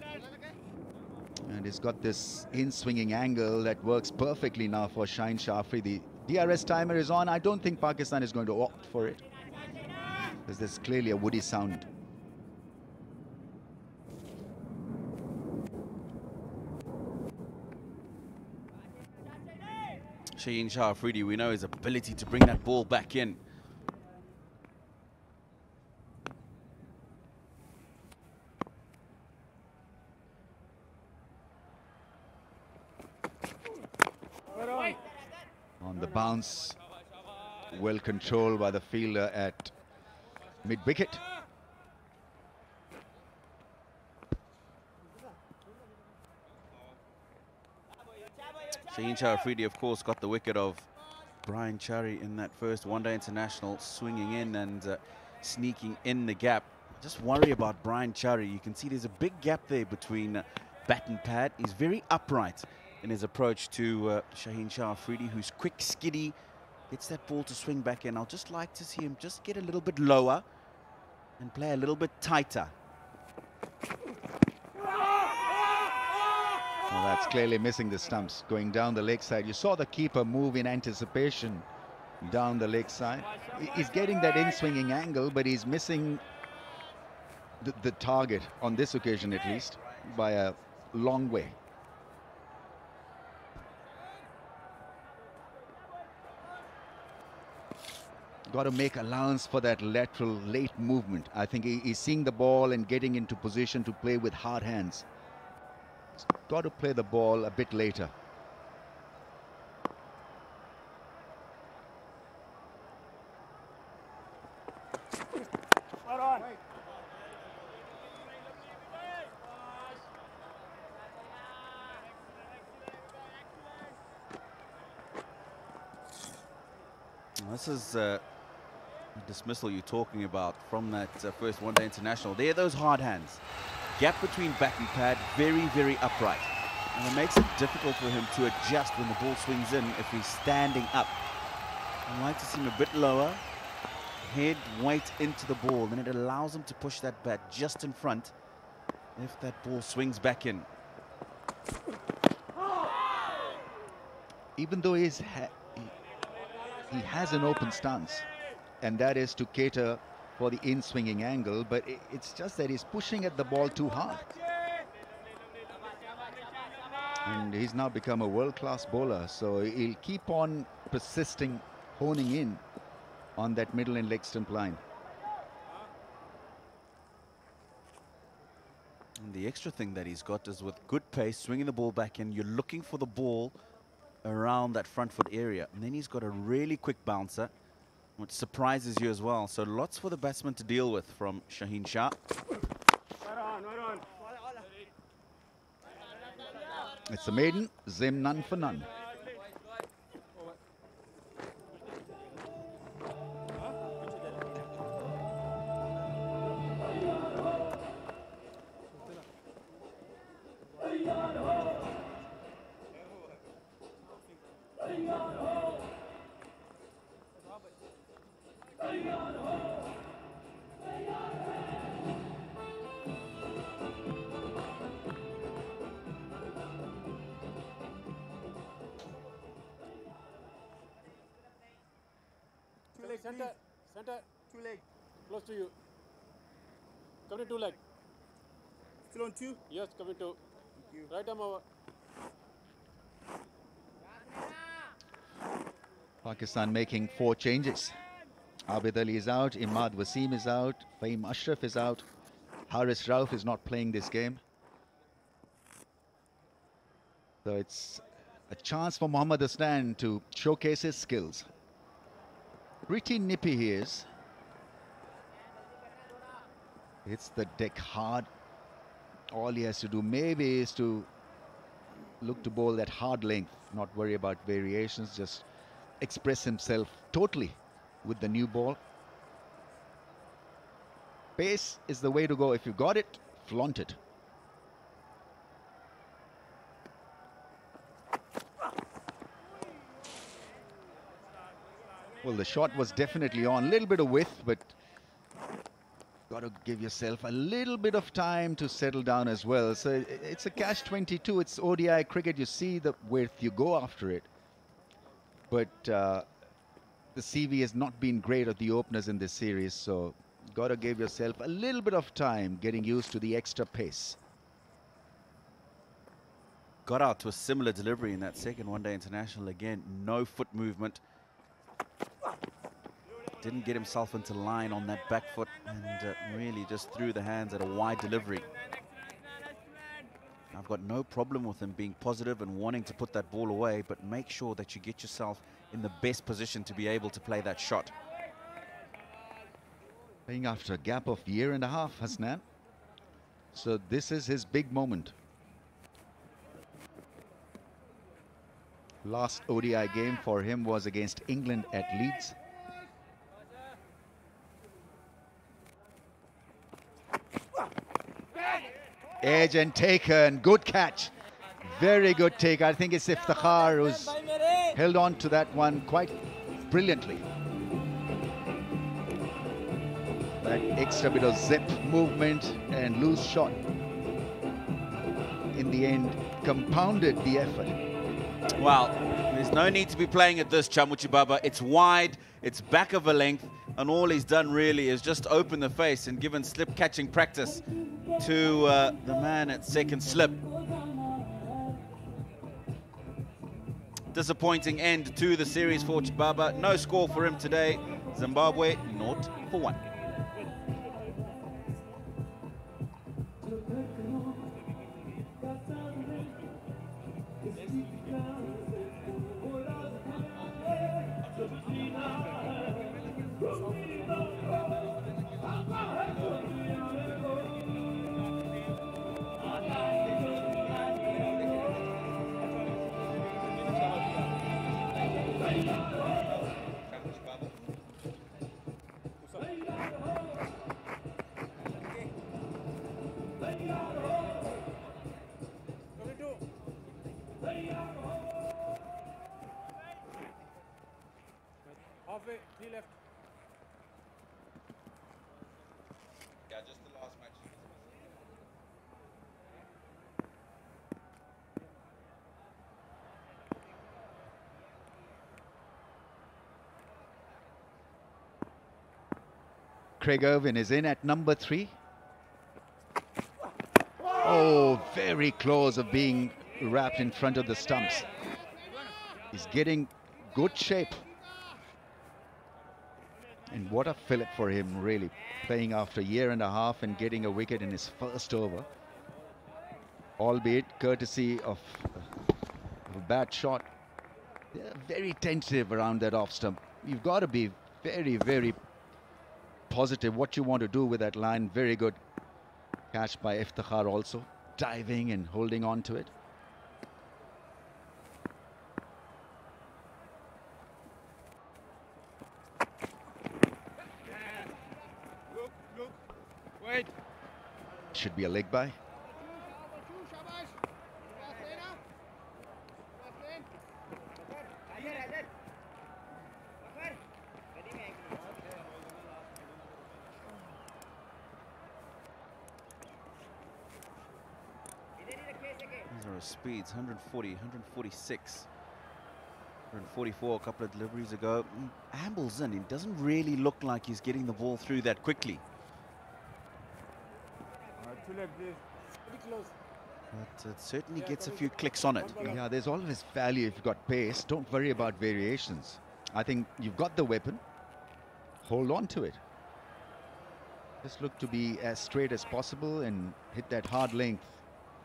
And he's got this in-swinging angle that works perfectly now for Shaheen Shah Afridi. The DRS timer is on. I don't think Pakistan is going to opt for it, because there's clearly a woody sound. Shaheen Shah Afridi, we know his ability to bring that ball back in. The bounce well controlled by the fielder at mid-wicket. Shaheen Shah Afridi, of course, got the wicket of Brian CHARI in that first one-day international, swinging in and sneaking in the gap. Just worry about Brian CHARI. You can see there's a big gap there between bat and pad. He's very upright in his approach to Shaheen Shah Afridi, who's quick, skiddy, gets that ball to swing back in. I'll just like to see him just get a little bit lower and play a little bit tighter. Well, that's clearly missing the stumps, going down the leg side. You saw the keeper move in anticipation down the leg side. He's getting that in-swinging angle, but he's missing the target on this occasion, at least, by a long way. Got to make allowance for that lateral late movement. I think he's seeing the ball and getting into position to play with hard hands. Got to play the ball a bit later. This is the dismissal you're talking about from that first one-day international. There are those hard hands. Gap between bat and pad, very, very upright. And it makes it difficult for him to adjust when the ball swings in if he's standing up. I'd like to see him a bit lower, head, weight into the ball, then it allows him to push that bat just in front if that ball swings back in. Even though he has an open stance, and that is to cater for the in-swinging angle, but it's just that he's pushing at the ball too hard. And he's now become a world-class bowler, so he'll keep on persisting, honing in on that middle and leg stump line. And the extra thing that he's got is with good pace, swinging the ball back in, you're looking for the ball around that front foot area. And then he's got a really quick bouncer, which surprises you as well. So lots for the batsman to deal with from Shaheen Shah. It's a maiden, Zim none for none. Center, center, 2 leg, close to you. Come to 2 leg. Still on 2? Yes, coming to. Right arm over. Pakistan making 4 changes. Abid Ali is out, Imad Wasim is out, Fahim Ashraf is out, Haris Rauf is not playing this game. So it's a chance for Mohammad Aslan to showcase his skills. Pretty nippy he is. Hits the deck hard. All he has to do maybe is to look to bowl that hard length, not worry about variations, just express himself totally with the new ball. Pace is the way to go. If you got it, flaunt it. Well, the shot was definitely on. A little bit of width, but got to give yourself a little bit of time to settle down as well. So it's a catch-22. It's ODI cricket. You see the width, you go after it. But the CV has not been great at the openers in this series, so got to give yourself a little bit of time getting used to the extra pace. Got out to a similar delivery in that second one-day international. Again, no foot movement. Didn't get himself into line on that back foot and really just threw the hands at a wide delivery. I've got no problem with him being positive and wanting to put that ball away, but make sure that you get yourself in the best position to be able to play that shot. Playing after a gap of year and a half, Hasnan. So this is his big moment. Last ODI game for him was against England at Leeds. Edge and taken, good catch. Very good take. I think it's Iftikhar who's held on to that one quite brilliantly. That extra bit of zip movement and loose shot in the end compounded the effort. Well, there's no need to be playing at this, Chamuchi Baba. It's wide, it's back of a length, and all he's done really is just open the face and given slip catching practice to the man at second slip. Disappointing end to the series for Chibaba. No score for him today. Zimbabwe 0-1. Halfway, 3 left. Yeah, just the last match. Craig Irvine is in at number 3. Oh, very close of being wrapped in front of the stumps. He's getting good shape. And what a fillip for him, really. Playing after a year and a half and getting a wicket in his first over. Albeit courtesy of a bad shot. They're very tentative around that off stump. You've got to be very, very positive what you want to do with that line. Very good catch by Iftikhar also. Diving and holding on to it. Wait. Should be a leg by. These are his speeds, 140, 146. 144 a couple of deliveries ago. Ambles in. It doesn't really look like he's getting the ball through that quickly. 2 left, please. Pretty close. But it certainly gets a few clicks on it. Yeah, there's always value if you've got pace. Don't worry about variations. I think you've got the weapon. Hold on to it. Just look to be as straight as possible and hit that hard length.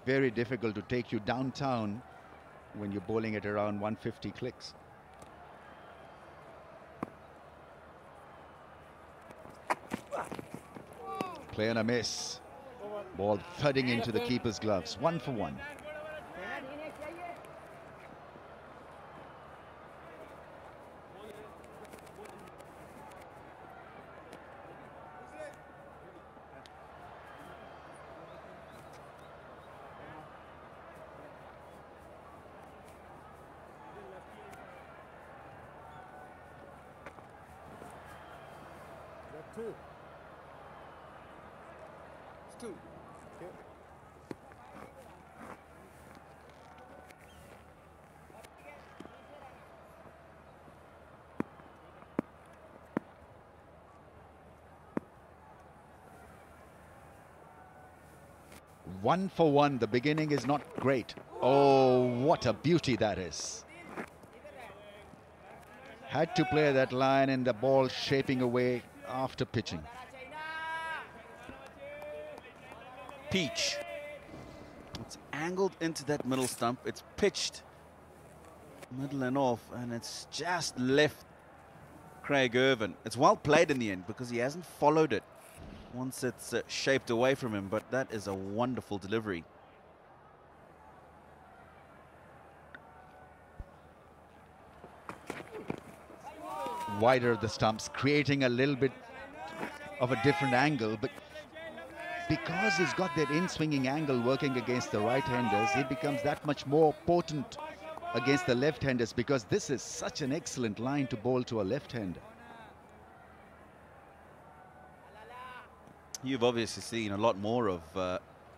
Very difficult to take you downtown when you're bowling at around 150 clicks. Play on a miss. Ball thudding into the keeper's gloves. 1 for 1. Got 2. It's 2. Okay. One for 1. The beginning is not great. Oh, what a beauty that is. Had to play that line and the ball shaping away after pitching. Peach. It's angled into that middle stump. It's pitched Middle and off, and it's just left Craig Irvine. It's well played in the end because he hasn't followed it once it's shaped away from him, but that is a wonderful delivery. Wider the stumps, creating a little bit of a different angle, but because he's got that in-swinging angle working against the right-handers, he becomes that much more potent against the left-handers, because this is such an excellent line to bowl to a left-hander. You've obviously seen a lot more of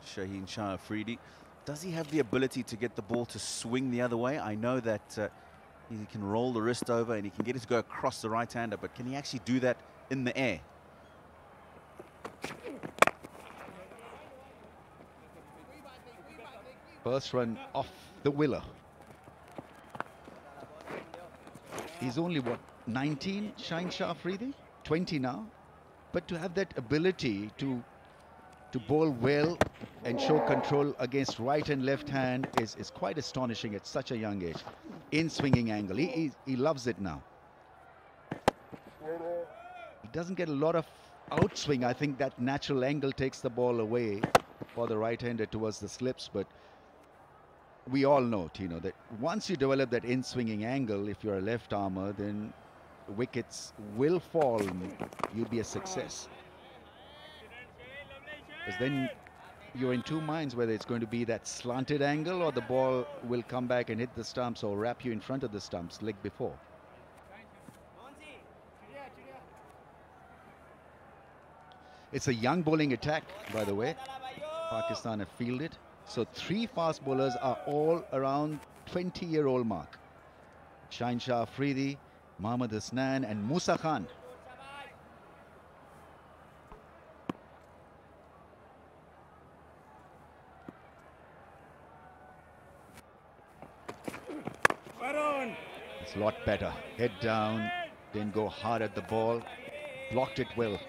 Shaheen Shah Afridi. Does he have the ability to get the ball to swing the other way? I know that he can roll the wrist over and he can get it to go across the right-hander, but can he actually do that in the air? First run off the Willer. He's only, what, 19, Shaheen Shah Afridi? 20 now. But to have that ability to bowl well and show control against right and left hand is quite astonishing at such a young age. In swinging angle, he loves it now. He doesn't get a lot of outswing. I think that natural angle takes the ball away for the right-hander towards the slips, but we all know, Tino, that once you develop that in-swinging angle, if you're a left-armer, then wickets will fall and you'll be a success. Because then you're in two minds whether it's going to be that slanted angle or the ball will come back and hit the stumps or wrap you in front of the stumps like before. It's a young bowling attack, by the way. Pakistan have fielded. So 3 fast bowlers are all around 20-year-old mark. Shaheen Shah Afridi, Mohammad Hasnan and Musa Khan. It's a lot better. Head down, then go hard at the ball. Blocked it well.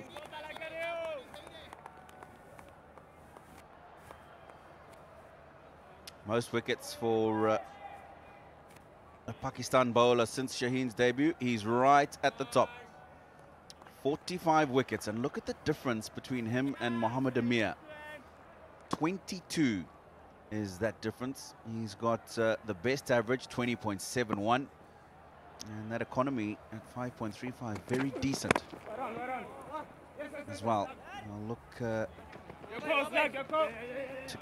Most wickets for a Pakistan bowler since Shaheen's debut. He's right at the top. 45 wickets, and look at the difference between him and Mohammad Amir. 22 is that difference. He's got the best average, 20.71, and that economy at 5.35, very decent as well. I'll look to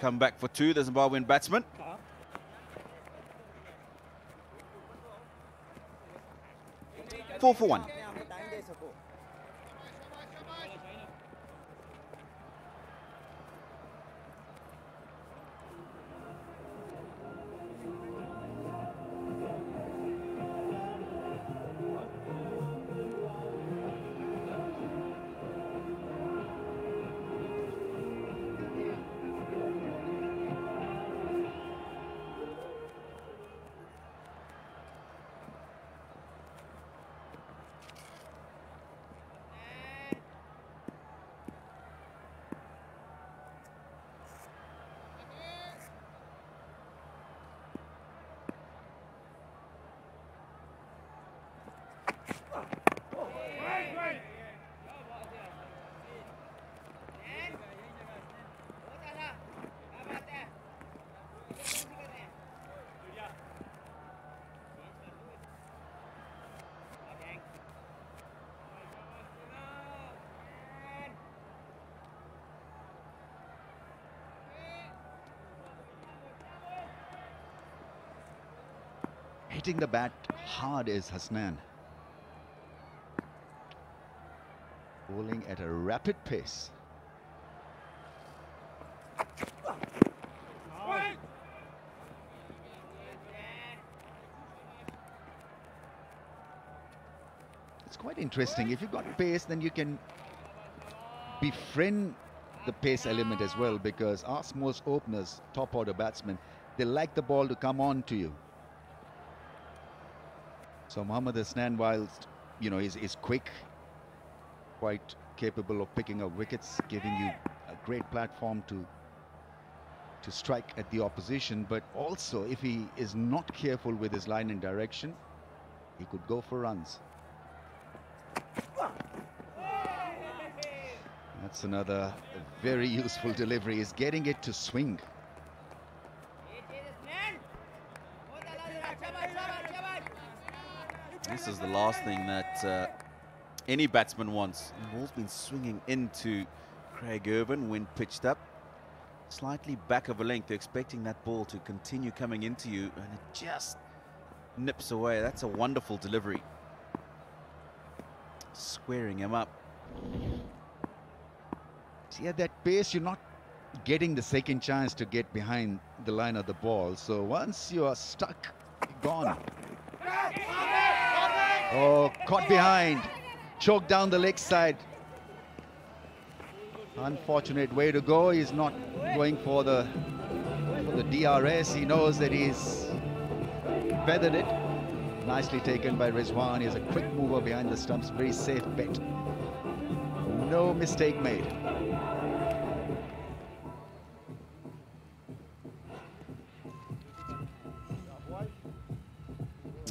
come back for 2, the Zimbabwean batsman. Four for 1. Hitting the bat hard is Hasnan. Bowling at a rapid pace. It's quite interesting. If you've got pace, then you can befriend the pace element as well, because us most openers, top order batsmen, they like the ball to come on to you. So Mohammad Hasnan, whilst is quick, quite capable of picking up wickets, giving you a great platform to to strike at the opposition, but also if he is not careful with his line and direction, he could go for runs. That's another very useful delivery, is getting it to swing. This is the last thing that any batsman wants. The ball's been swinging into Craig Irvine when pitched up. Slightly back of a length, you're expecting that ball to continue coming into you, and it just nips away. That's a wonderful delivery. Squaring him up. See, at that pace, you're not getting the second chance to get behind the line of the ball. So once you are stuck, you're gone. Oh, caught behind. Choked down the leg side. Unfortunate way to go. He's not going for the DRS. He knows that he's feathered it. Nicely taken by Rizwan. He's a quick mover behind the stumps. Very safe bet. No mistake made.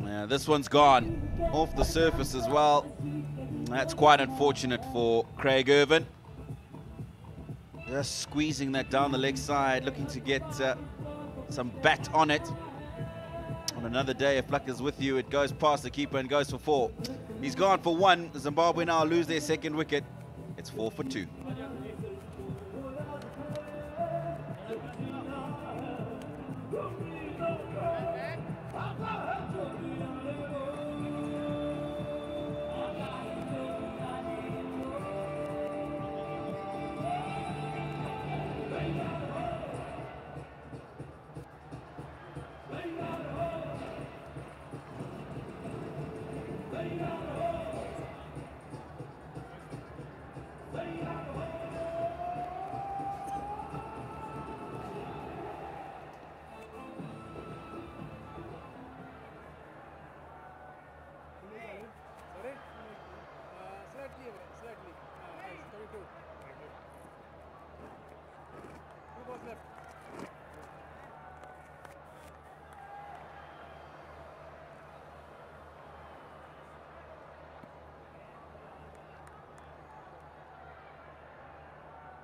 Yeah, this one's gone off the surface as well. That's quite unfortunate for Craig Irvine. Just squeezing that down the leg side, looking to get some bat on it. On another day, if luck is with you, it goes past the keeper and goes for 4. He's gone for 1. Zimbabwe now lose their second wicket. It's 4 for 2.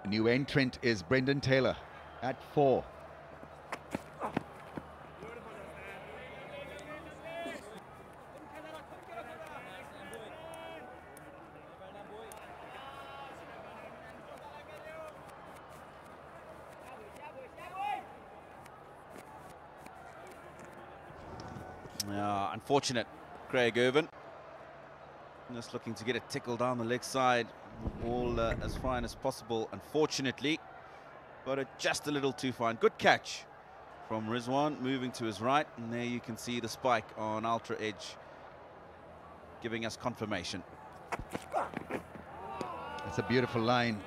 New entrant is Brendan Taylor at 4. Unfortunate, Craig Irvine. Just looking to get it tickled down the leg side. Ball as fine as possible, unfortunately. Got it just a little too fine. Good catch from Rizwan, moving to his right. And there you can see the spike on ultra edge, giving us confirmation. That's a beautiful line.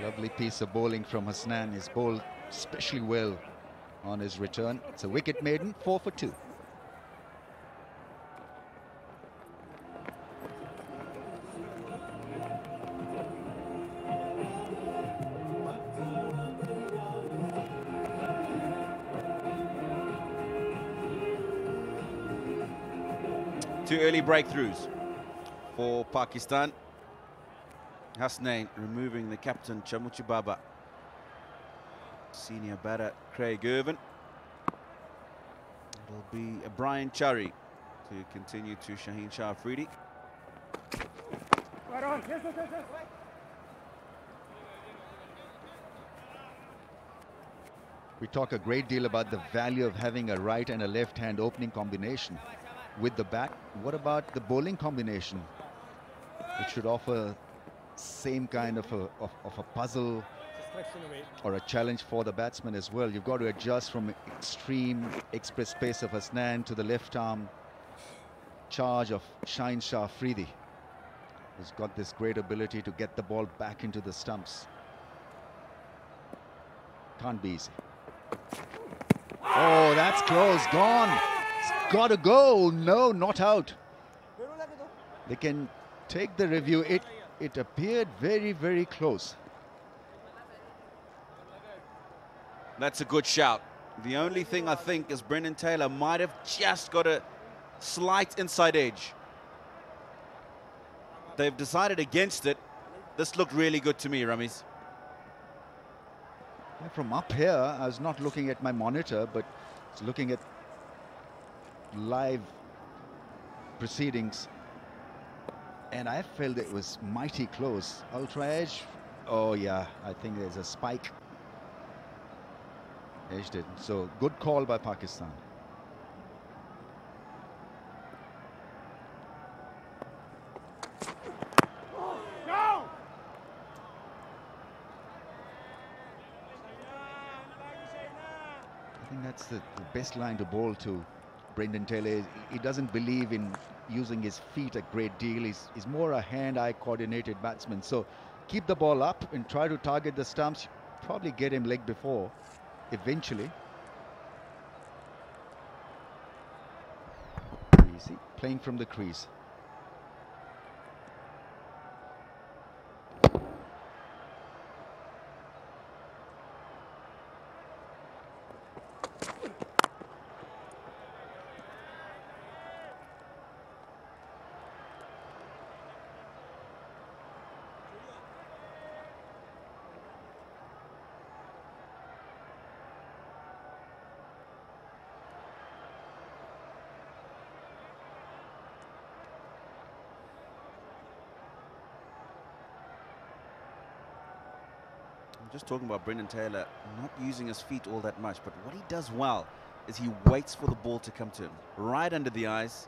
Lovely piece of bowling from Hasnan. He's bowled especially well on his return. It's a wicket maiden, 4 for 2. Two early breakthroughs for Pakistan. Hasnain removing the captain Chamuchi Baba. Senior batter Craig Irvine. It'll be Brian CHARI to continue to Shaheen Shah Afridi. Right on. Yes, yes, yes, yes. We talk a great deal about the value of having a right and a left-hand opening combination with the bat. What about the bowling combination? It should offer same kind of a puzzle or a challenge for the batsman as well. You've got to adjust from extreme express pace of Hasnan to the left arm charge of Shaheen Shah Afridi, who's got this great ability to get the ball back into the stumps. Can't be easy. Oh, that's close, gone. It's got to go. No, not out. They can take the review. It appeared very, very close. That's a good shout. The only thing I think is Brendan Taylor might have just got a slight inside edge. They've decided against it. This looked really good to me, Ramis. Yeah, from up here, I was not looking at my monitor, but was looking at live proceedings. And I felt it was mighty close. Ultra edge. Oh, yeah, I think there's a spike. Edged it. So, good call by Pakistan. I think that's the best line to bowl to Brendan Taylor. He doesn't believe in using his feet a great deal. He's more a hand-eye coordinated batsman. So keep the ball up and try to target the stumps. Probably get him leg before, eventually. Easy, playing from the crease. Just talking about Brendan Taylor not using his feet all that much, but what he does well is he waits for the ball to come to him, right under the eyes.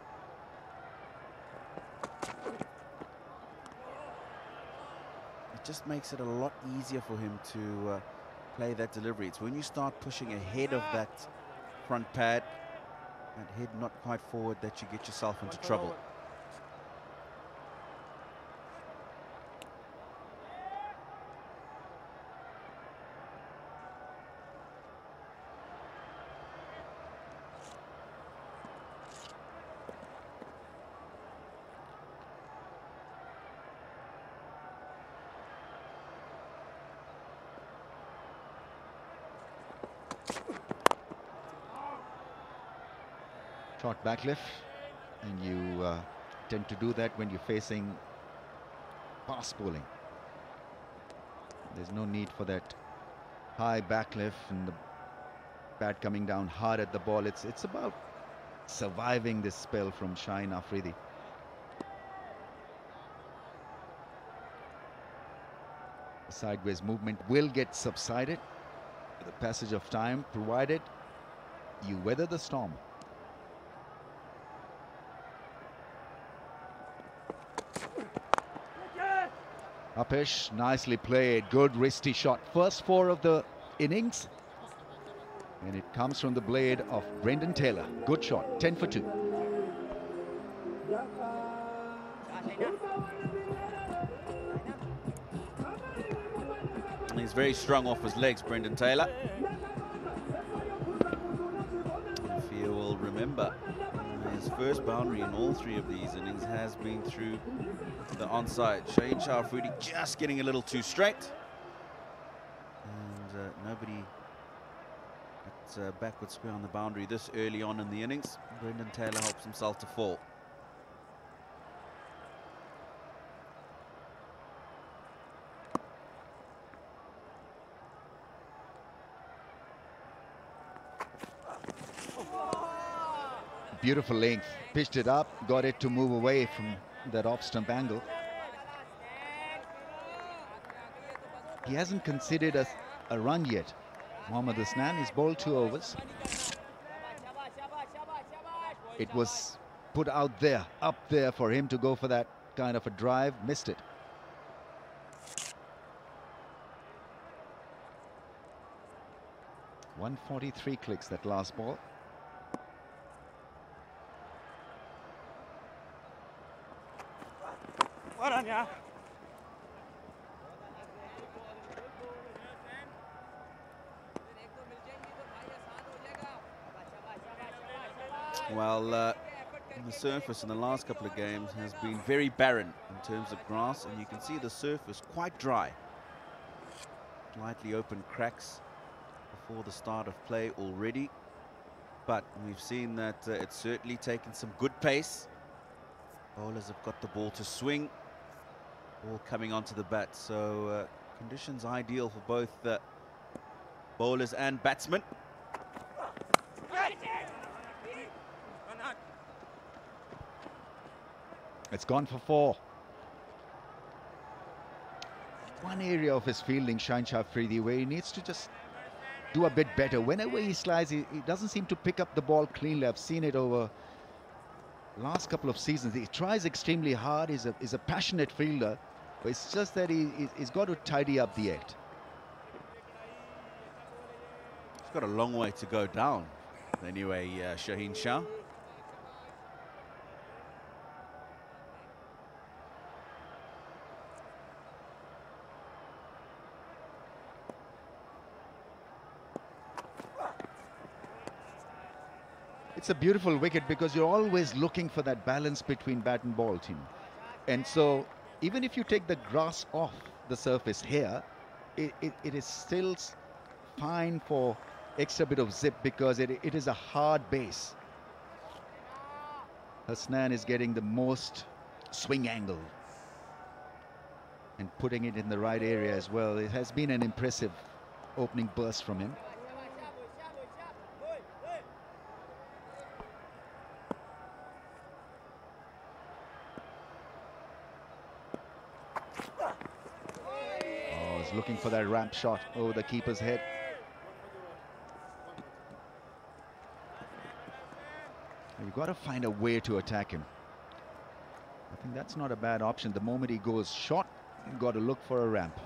It just makes it a lot easier for him to play that delivery. It's when you start pushing ahead of that front pad, that head not quite forward, that you get yourself into trouble. Short backlift, and you tend to do that when you're facing fast bowling. There's no need for that high backlift and the bat coming down hard at the ball. It's about surviving this spell from Shaheen Afridi. The sideways movement will get subsided with the passage of time, provided you weather the storm. Upish, nicely played, good wristy shot. First 4 of the innings, and it comes from the blade of Brendan Taylor. Good shot, 10 for 2. He's very strong off his legs, Brendan Taylor. If you will remember, his first boundary in all 3 of these innings has been through the onside. Shaheen Afridi just getting a little too straight. And nobody at backward square on the boundary this early on in the innings. Brendan Taylor helps himself to fall. Beautiful length, pitched it up, got it to move away from that off-stump angle. He hasn't conceded a run yet. Mohammad Hasnan, he's bowled 2 overs. It was put out there, up there for him to go for that kind of a drive, missed it. .143 clicks that last ball. Well, the surface in the last couple of games has been very barren in terms of grass, and you can see the surface quite dry. Slightly open cracks before the start of play already. But we've seen that it's certainly taken some good pace. Bowlers have got the ball to swing. Ball coming onto the bat. So conditions ideal for both bowlers and batsmen. It's gone for 4. One area of his fielding, Shaheen Afridi, where he needs to just do a bit better. Whenever he slides, he doesn't seem to pick up the ball cleanly. I've seen it over last couple of seasons. He tries extremely hard. He's a passionate fielder, but it's just that he's got to tidy up the act. He's got a long way to go down. Anyway, Shaheen Shah. It's a beautiful wicket because you're always looking for that balance between bat and ball, team. And so even if you take the grass off the surface here, it is still fine for extra bit of zip because it is a hard base. Hasnan is getting the most swing angle and putting it in the right area as well. It has been an impressive opening burst from him. Looking for that ramp shot over the keeper's head. You've got to find a way to attack him. I think that's not a bad option. The moment he goes short, you've got to look for a ramp.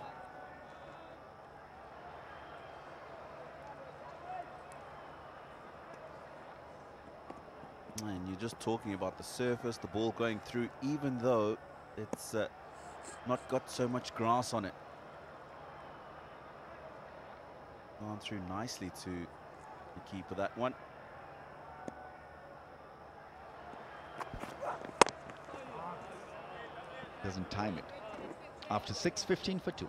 And you're just talking about the surface, the ball going through, even though it's not got so much grass on it. Gone through nicely to the keeper, that one. Doesn't time it. After 6, 15 for 2.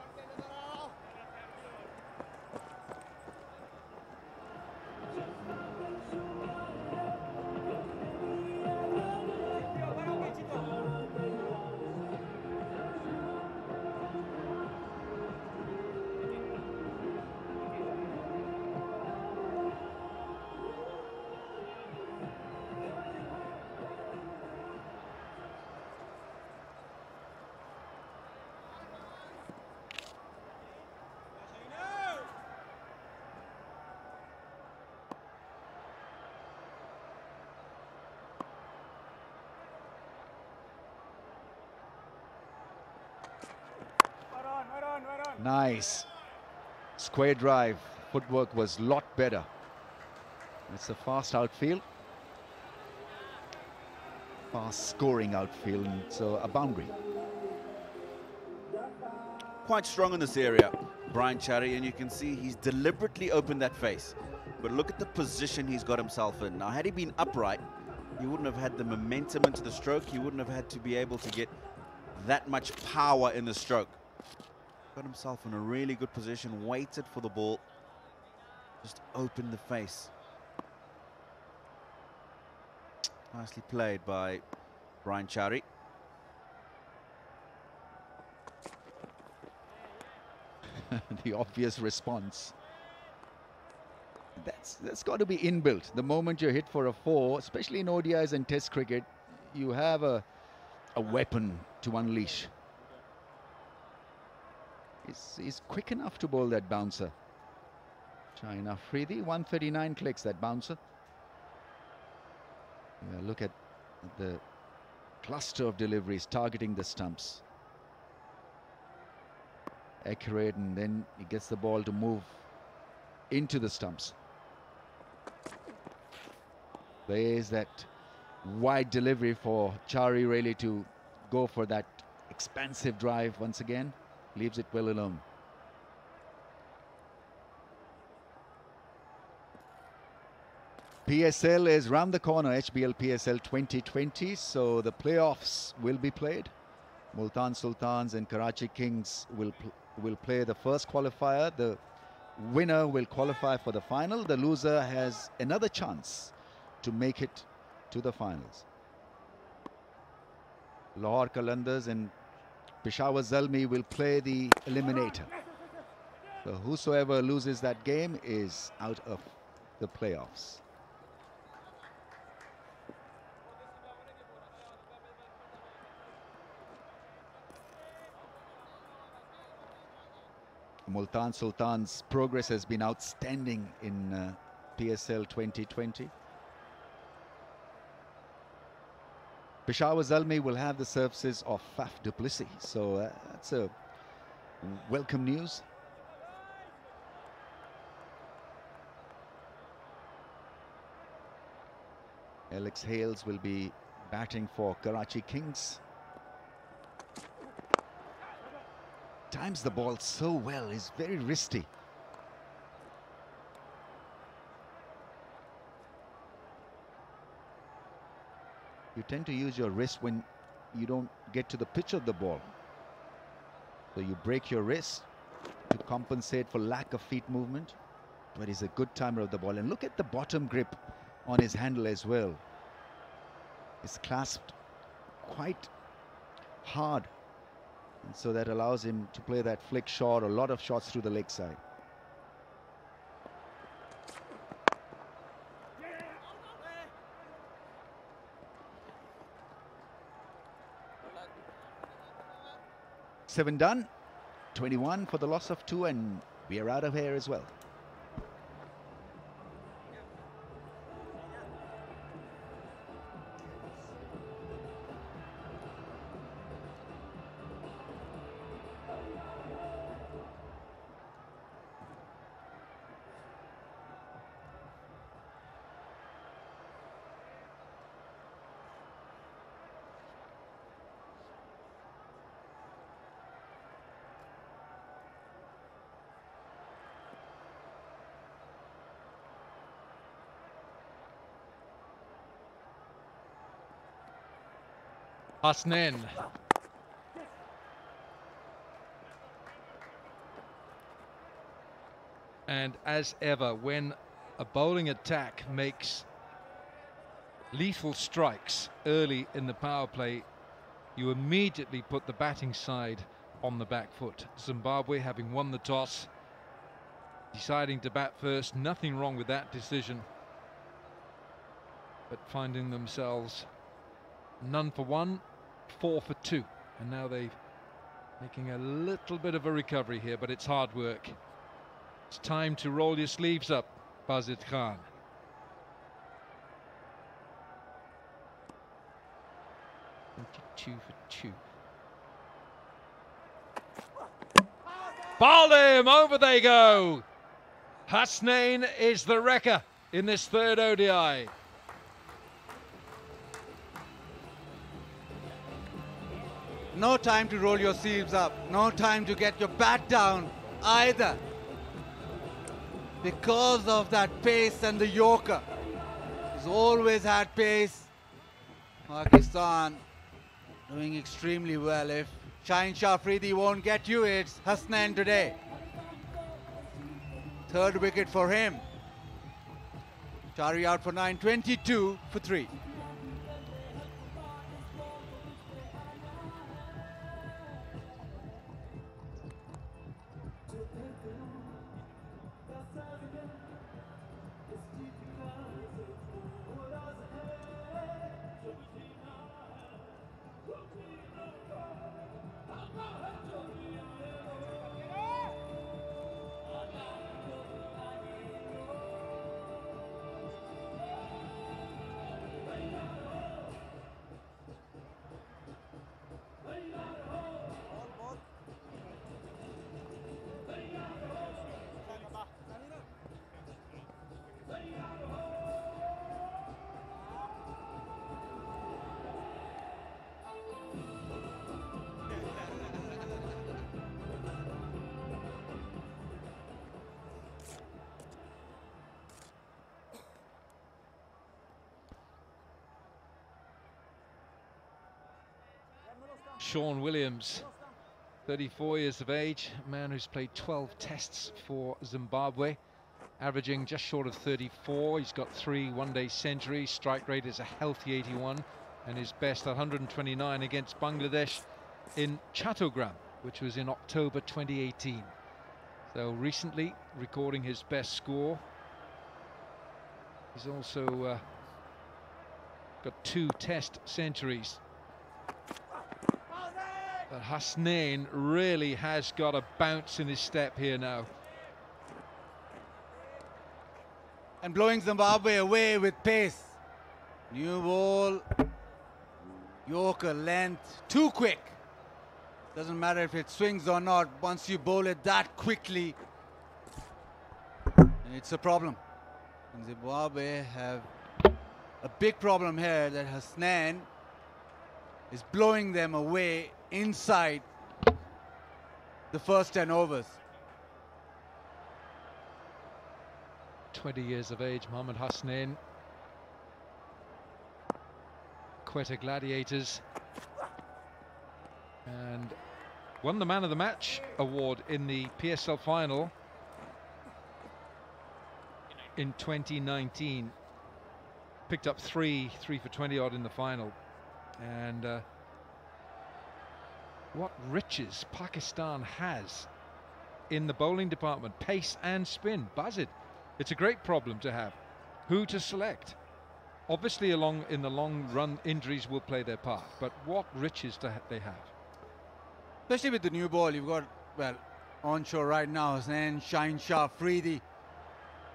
Nice. Square drive. Footwork was a lot better. It's a fast outfield. Fast scoring outfield. And so a boundary. Quite strong in this area, Brian CHARI, and you can see he's deliberately opened that face. But look at the position he's got himself in. Now, had he been upright, he wouldn't have had the momentum into the stroke. He wouldn't have had to be able to get that much power in the stroke. Got himself in a really good position, waited for the ball, just opened the face. Nicely played by Brian CHARI. The obvious response. That's got to be inbuilt. The moment you're hit for a 4, especially in ODIs and Test cricket, you have a weapon to unleash. He's quick enough to bowl that bouncer. Shaheen Afridi, 139 clicks, that bouncer. Yeah, look at the cluster of deliveries targeting the stumps. Accurate, and then he gets the ball to move into the stumps. There's that wide delivery for CHARI really to go for that expansive drive once again. Leaves it well alone. PSL is round the corner, HBL PSL 2020, so the playoffs will be played. Multan Sultans and Karachi Kings will play the first qualifier. The winner will qualify for the final. The loser has another chance to make it to the finals. Lahore Qalandars and Peshawar Zalmi will play the eliminator. So whosoever loses that game is out of the playoffs. Multan Sultan's progress has been outstanding in PSL 2020. Peshawar Zalmi will have the services of Faf du Plessis, so that's a welcome news. Alex Hales will be batting for Karachi Kings. Times the ball so well, he's very wristy. You tend to use your wrist when you don't get to the pitch of the ball. So you break your wrist to compensate for lack of feet movement. But he's a good timer of the ball. And look at the bottom grip on his handle as well. It's clasped quite hard. And so that allows him to play that flick shot, a lot of shots through the leg side. Seven done, 21 for the loss of 2, and we are out of here as well. Hasnain. And as ever, when a bowling attack makes lethal strikes early in the power play, you immediately put the batting side on the back foot. Zimbabwe, having won the toss, deciding to bat first, nothing wrong with that decision, but finding themselves none for 1, 4 for 2, and now they're making a little bit of a recovery here, but it's hard work. It's time to roll your sleeves up, Bazid Khan. Two for 2. Bowled him, over they go. Hasnain is the wrecker in this third ODI. No time to roll your sleeves up. No time to get your bat down either. Because of that pace and the Yorker. He's always had pace. Pakistan doing extremely well. If Shaheen Shafridi won't get you, it's Hasnain today. Third wicket for him. CHARI out for 9, 22 for 3. Sean Williams 34 years of age, a man who's played 12 tests for Zimbabwe, averaging just short of 34. He's got 3 one-day centuries, strike rate is a healthy 81, and his best 129 against Bangladesh in Chattogram, which was in October 2018. So recently recording his best score. He's also got 2 test centuries. But Hasnain really has got a bounce in his step here now. And blowing Zimbabwe away with pace. New ball. Yorker length. Too quick. Doesn't matter if it swings or not. Once you bowl it that quickly, it's a problem. And Zimbabwe have a big problem here that Hasnain is blowing them away inside the first 10 overs. 20 years of age, Mohammad Hasnain. Quetta Gladiators. And won the Man of the Match award in the PSL final in 2019. Picked up 3 for 20 odd in the final. And what riches Pakistan has in the bowling department, pace and spin. Buzzard, it's a great problem to have. Who to select? Obviously in the long run injuries will play their part, but what riches they have. Especially with the new ball, you've got, well, onshore right now, Hasnain, Shaheen Shah, Afridi,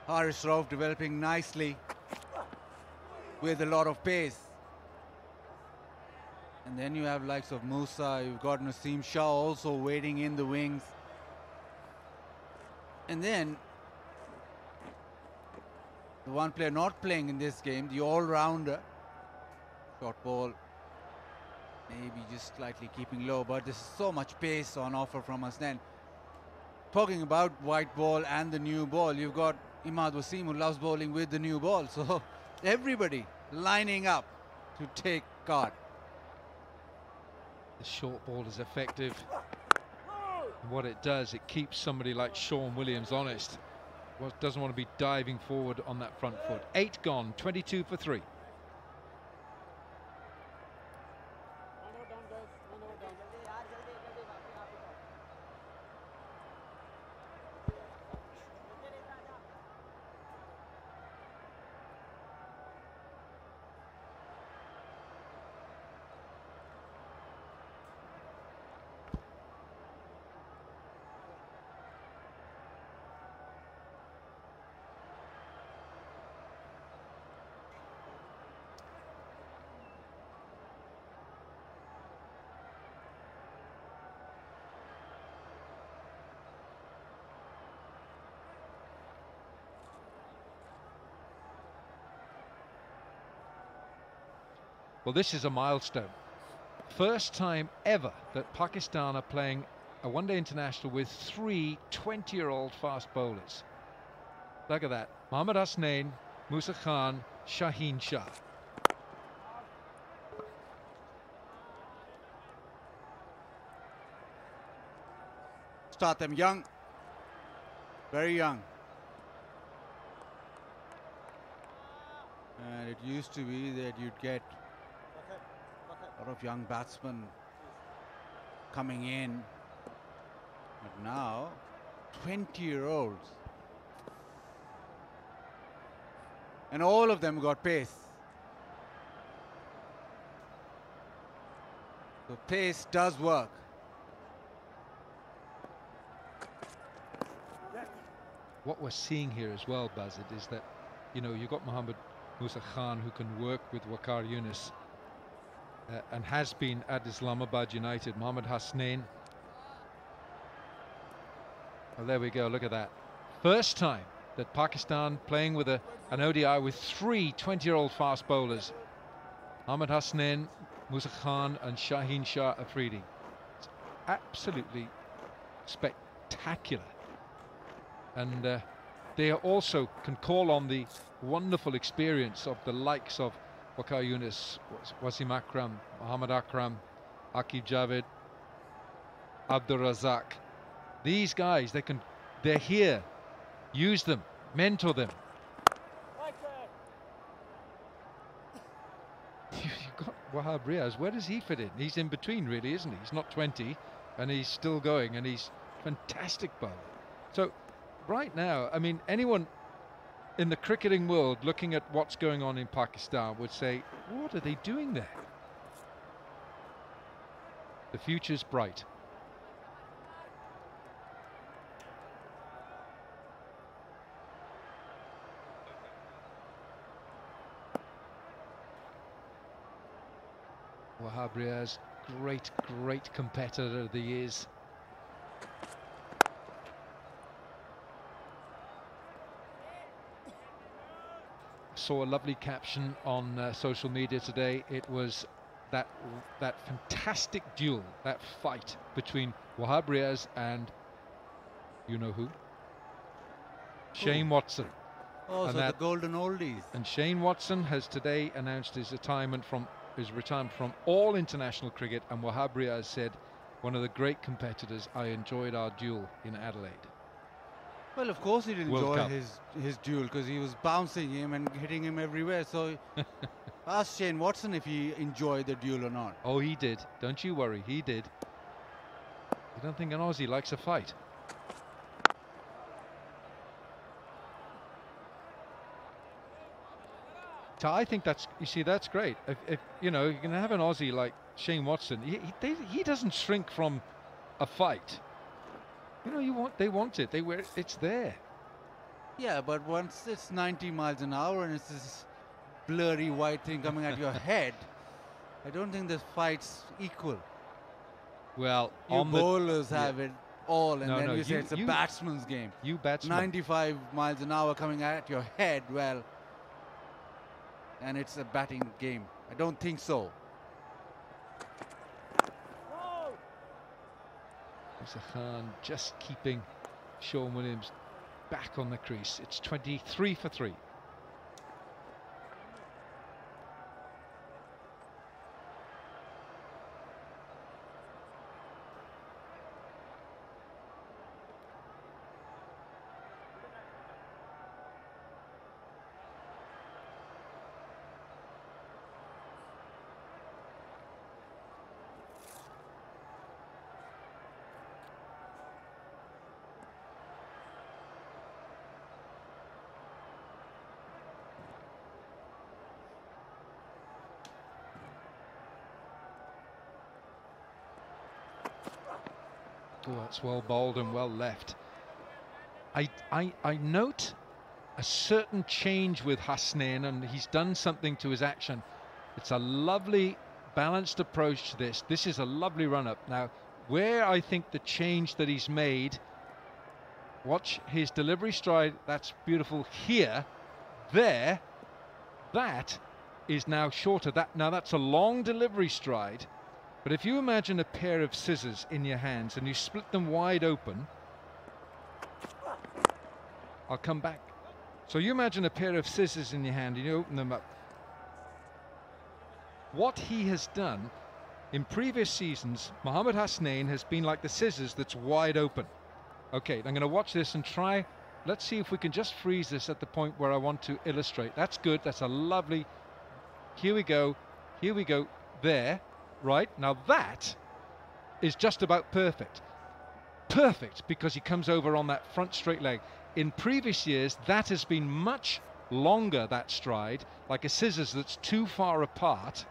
Haris Rauf developing nicely with a lot of pace. And then you have likes of Musa, you've got Naseem Shah also waiting in the wings. And then the one player not playing in this game, the all-rounder, short ball, maybe just slightly keeping low, but there's so much pace on offer from Hasnain. Talking about white ball and the new ball, you've got Imad Wasim who loves bowling with the new ball, so everybody lining up to take guard. The short ball is effective. And what it does, it keeps somebody like Sean Williams honest. Doesn't want to be diving forward on that front foot. 8 gone, 22 for 3. Well, this is a milestone. First time ever that Pakistan are playing a one-day international with 3 20-year-old fast bowlers. Look at that. Mohammad Hasnain, Musa Khan, Shaheen Shah. Start them young, very young. And it used to be that you'd get a lot of young batsmen coming in, but now 20-year-olds, and all of them got pace. So pace does work. What we're seeing here as well, Buzzard, is that, you know, you've got Mohammad Musa Khan who can work with Waqar Younis and has been at Islamabad United. Mohammad Hasnain. Well, there we go, look at that. First time that Pakistan playing with an ODI with 3 20-year-old fast bowlers. Mohammad Hasnain, Musa Khan and Shaheen Shah Afridi. It's absolutely spectacular. And they also can call on the wonderful experience of the likes of Waqar Younis, Wasim Akram, Muhammad Akram, Aqib Javed, Abdul Razak. These guys, they're here. Use them, mentor them. You've got Wahab Riaz. Where does he fit in? He's in between, really, isn't he? He's not 20, and he's still going, and he's fantastic bowler. So, right now, I mean, anyone in the cricketing world looking at what's going on in Pakistan would say, what are they doing there? The future's bright. Wahab Riaz, great competitor that he is. Saw a lovely caption on social media today. It was that fantastic duel, that fight between Wahab Riaz and you know who? Shane Watson. Oh, and so the golden oldies. And Shane Watson has today announced his retirement from all international cricket, and Wahab Riaz said, one of the great competitors, I enjoyed our duel in Adelaide. Well, of course he'd enjoy his duel, because he was bouncing him and hitting him everywhere. So ask Shane Watson if he enjoyed the duel or not. Oh, he did. Don't you worry, he did. You don't think an Aussie likes a fight? So I think that's great. If you know, you can have an Aussie like Shane Watson. He doesn't shrink from a fight. You know, they want it. It's there. Yeah, but once it's 90 miles an hour and it's this blurry white thing coming at your head, I don't think the fight's equal. Well, you bowlers have it all, and then you say it's a batsman's game. You batsman. 95 miles an hour coming at your head, well, and it's a batting game. I don't think so. Khan just keeping Sean Williams back on the crease. It's 23 for 3. Oh, that's well bowled and well left. I note a certain change with Hasnain, and he's done something to his action. It's a lovely balanced approach to this. This is a lovely run-up. Now, where I think the change that he's made, watch his delivery stride, that's beautiful here, there, that is now shorter. Now that's a long delivery stride. But if you imagine a pair of scissors in your hands and you split them wide open, I'll come back. So you imagine a pair of scissors in your hand and you open them up. What he has done in previous seasons, Mohammad Hasnain has been like the scissors that's wide open. Okay, I'm going to watch this and try. Let's see if we can just freeze this at the point where I want to illustrate. That's good. That's a lovely. Here we go. Here we go. There. Right, now that is just about perfect. Perfect, because he comes over on that front straight leg. In previous years, that has been much longer, that stride, like a scissors that's too far apart.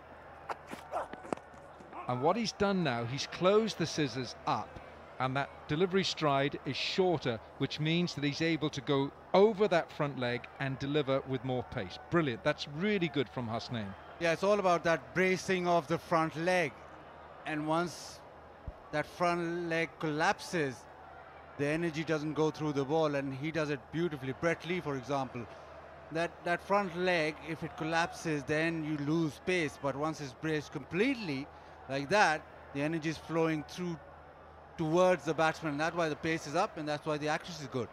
And what he's done now, he's closed the scissors up, and that delivery stride is shorter, which means that he's able to go over that front leg and deliver with more pace. Brilliant. That's really good from Hasnain. Yeah, it's all about that bracing of the front leg. And once that front leg collapses, the energy doesn't go through the ball, and he does it beautifully. Brett Lee, for example, that front leg, if it collapses, then you lose pace. But once it's braced completely like that, the energy is flowing through towards the batsman, and that's why the pace is up, and that's why the accuracy is good.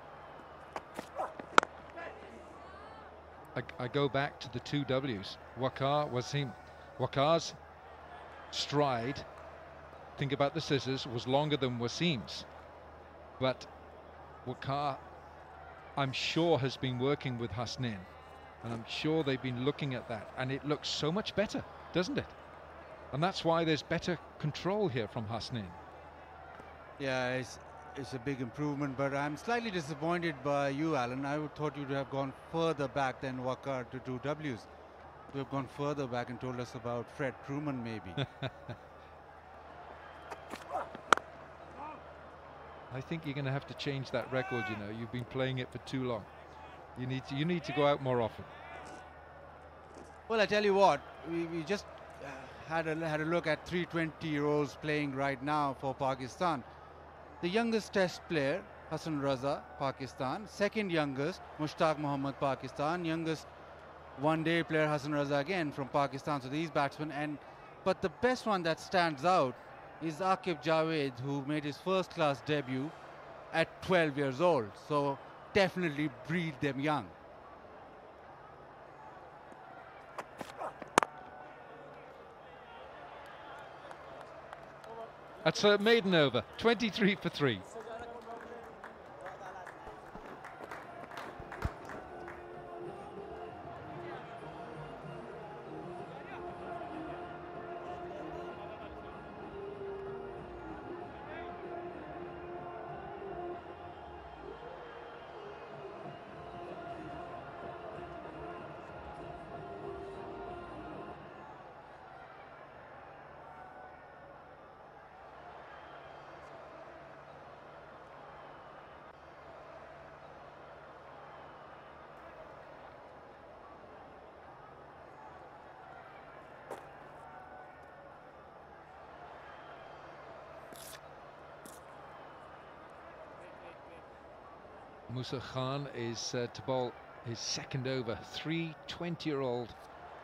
I go back to the two W's. Wakar's stride think about the scissors, was longer than Wasim's. But Waqar, I'm sure, has been working with Hasnain, and I'm sure they've been looking at that, and it looks so much better, doesn't it? And that's why there's better control here from Hasnain. Yeah, it's a big improvement, but I'm slightly disappointed by you, Alan. I would thought you'd have gone further back than Waqar to 2 Ws. To have gone further back and told us about Fred Truman, maybe. I think you're going to have to change that record. You know, you've been playing it for too long. You need to go out more often. Well, I tell you what, we just had a look at 3 20-year-olds playing right now for Pakistan. The youngest test player, Hassan Raza, Pakistan. Second youngest, Mushtaq Mohammad, Pakistan. Youngest one-day player, Hassan Raza, again from Pakistan. So these batsmen, but the best one that stands out is Aqib Javed, who made his first-class debut at 12 years old. So definitely breed them young. That's a maiden over, 23 for 3. Musa Khan is to bowl his second over. 3 20-year-old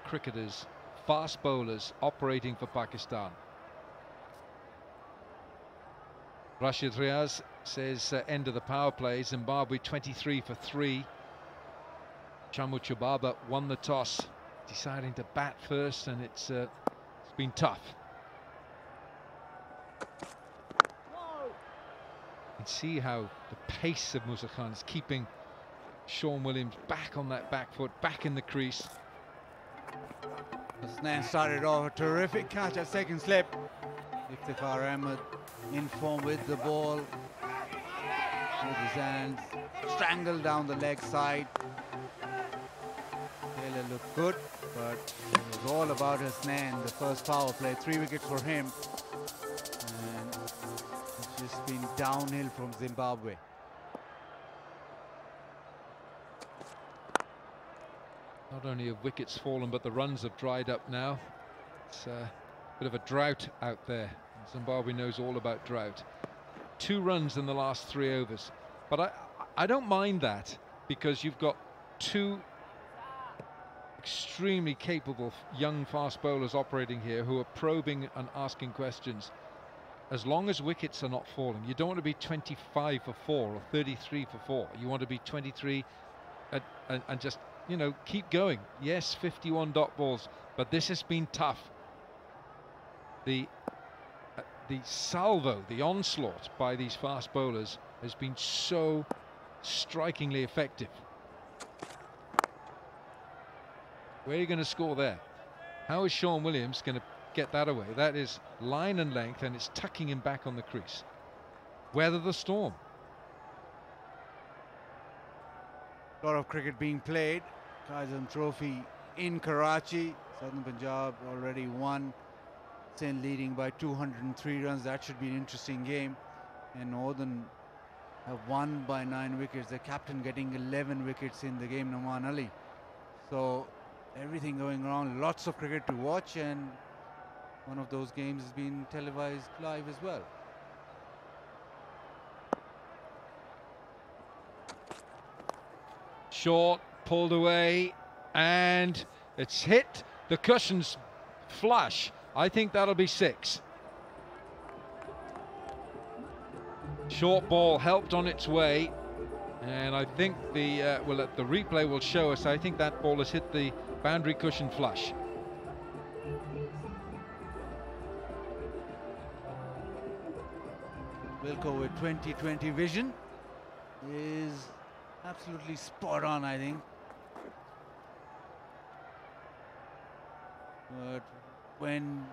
cricketers, fast bowlers, operating for Pakistan. Rashid Riaz says end of the power play. Zimbabwe 23 for 3. Chamu Chubaba won the toss, deciding to bat first, and it's been tough. You can see how the pace of Musa Khan is keeping Sean Williams back on that back foot, back in the crease. Hasnain started off a terrific catch at second slip. Iftikhar Ahmed in form with the ball. With his hands, strangled down the leg side. Taylor looked good, but it was all about Hasnain. The first power play, 3 wickets for him. And it's just been downhill from Zimbabwe. Not only have wickets fallen, but the runs have dried up now. It's a bit of a drought out there. Zimbabwe knows all about drought. 2 runs in the last 3 overs. But I don't mind that, because you've got 2 extremely capable young fast bowlers operating here who are probing and asking questions. As long as wickets are not falling, you don't want to be 25 for 4 or 33 for 4. You want to be 23 and just, you know, keep going. Yes, 51 dot balls, but this has been tough. The salvo, the onslaught by these fast bowlers has been so strikingly effective. Where are you going to score there? How is Sean Williams going to get that away? That is line and length, and it's tucking him back on the crease. Weather the storm. A lot of cricket being played. Kaizen Trophy in Karachi. Southern Punjab already won. Sindh leading by 203 runs. That should be an interesting game. And Northern have won by 9 wickets. The captain getting 11 wickets in the game, Naman Ali. So everything going around. Lots of cricket to watch, and one of those games has been televised live as well. Short, pulled away, and it's hit the cushions flush. I think that'll be 6. Short ball helped on its way, and I think the replay will show us. I think that ball has hit the boundary cushion flush. Wilco with 2020 vision is absolutely spot on, I think. But when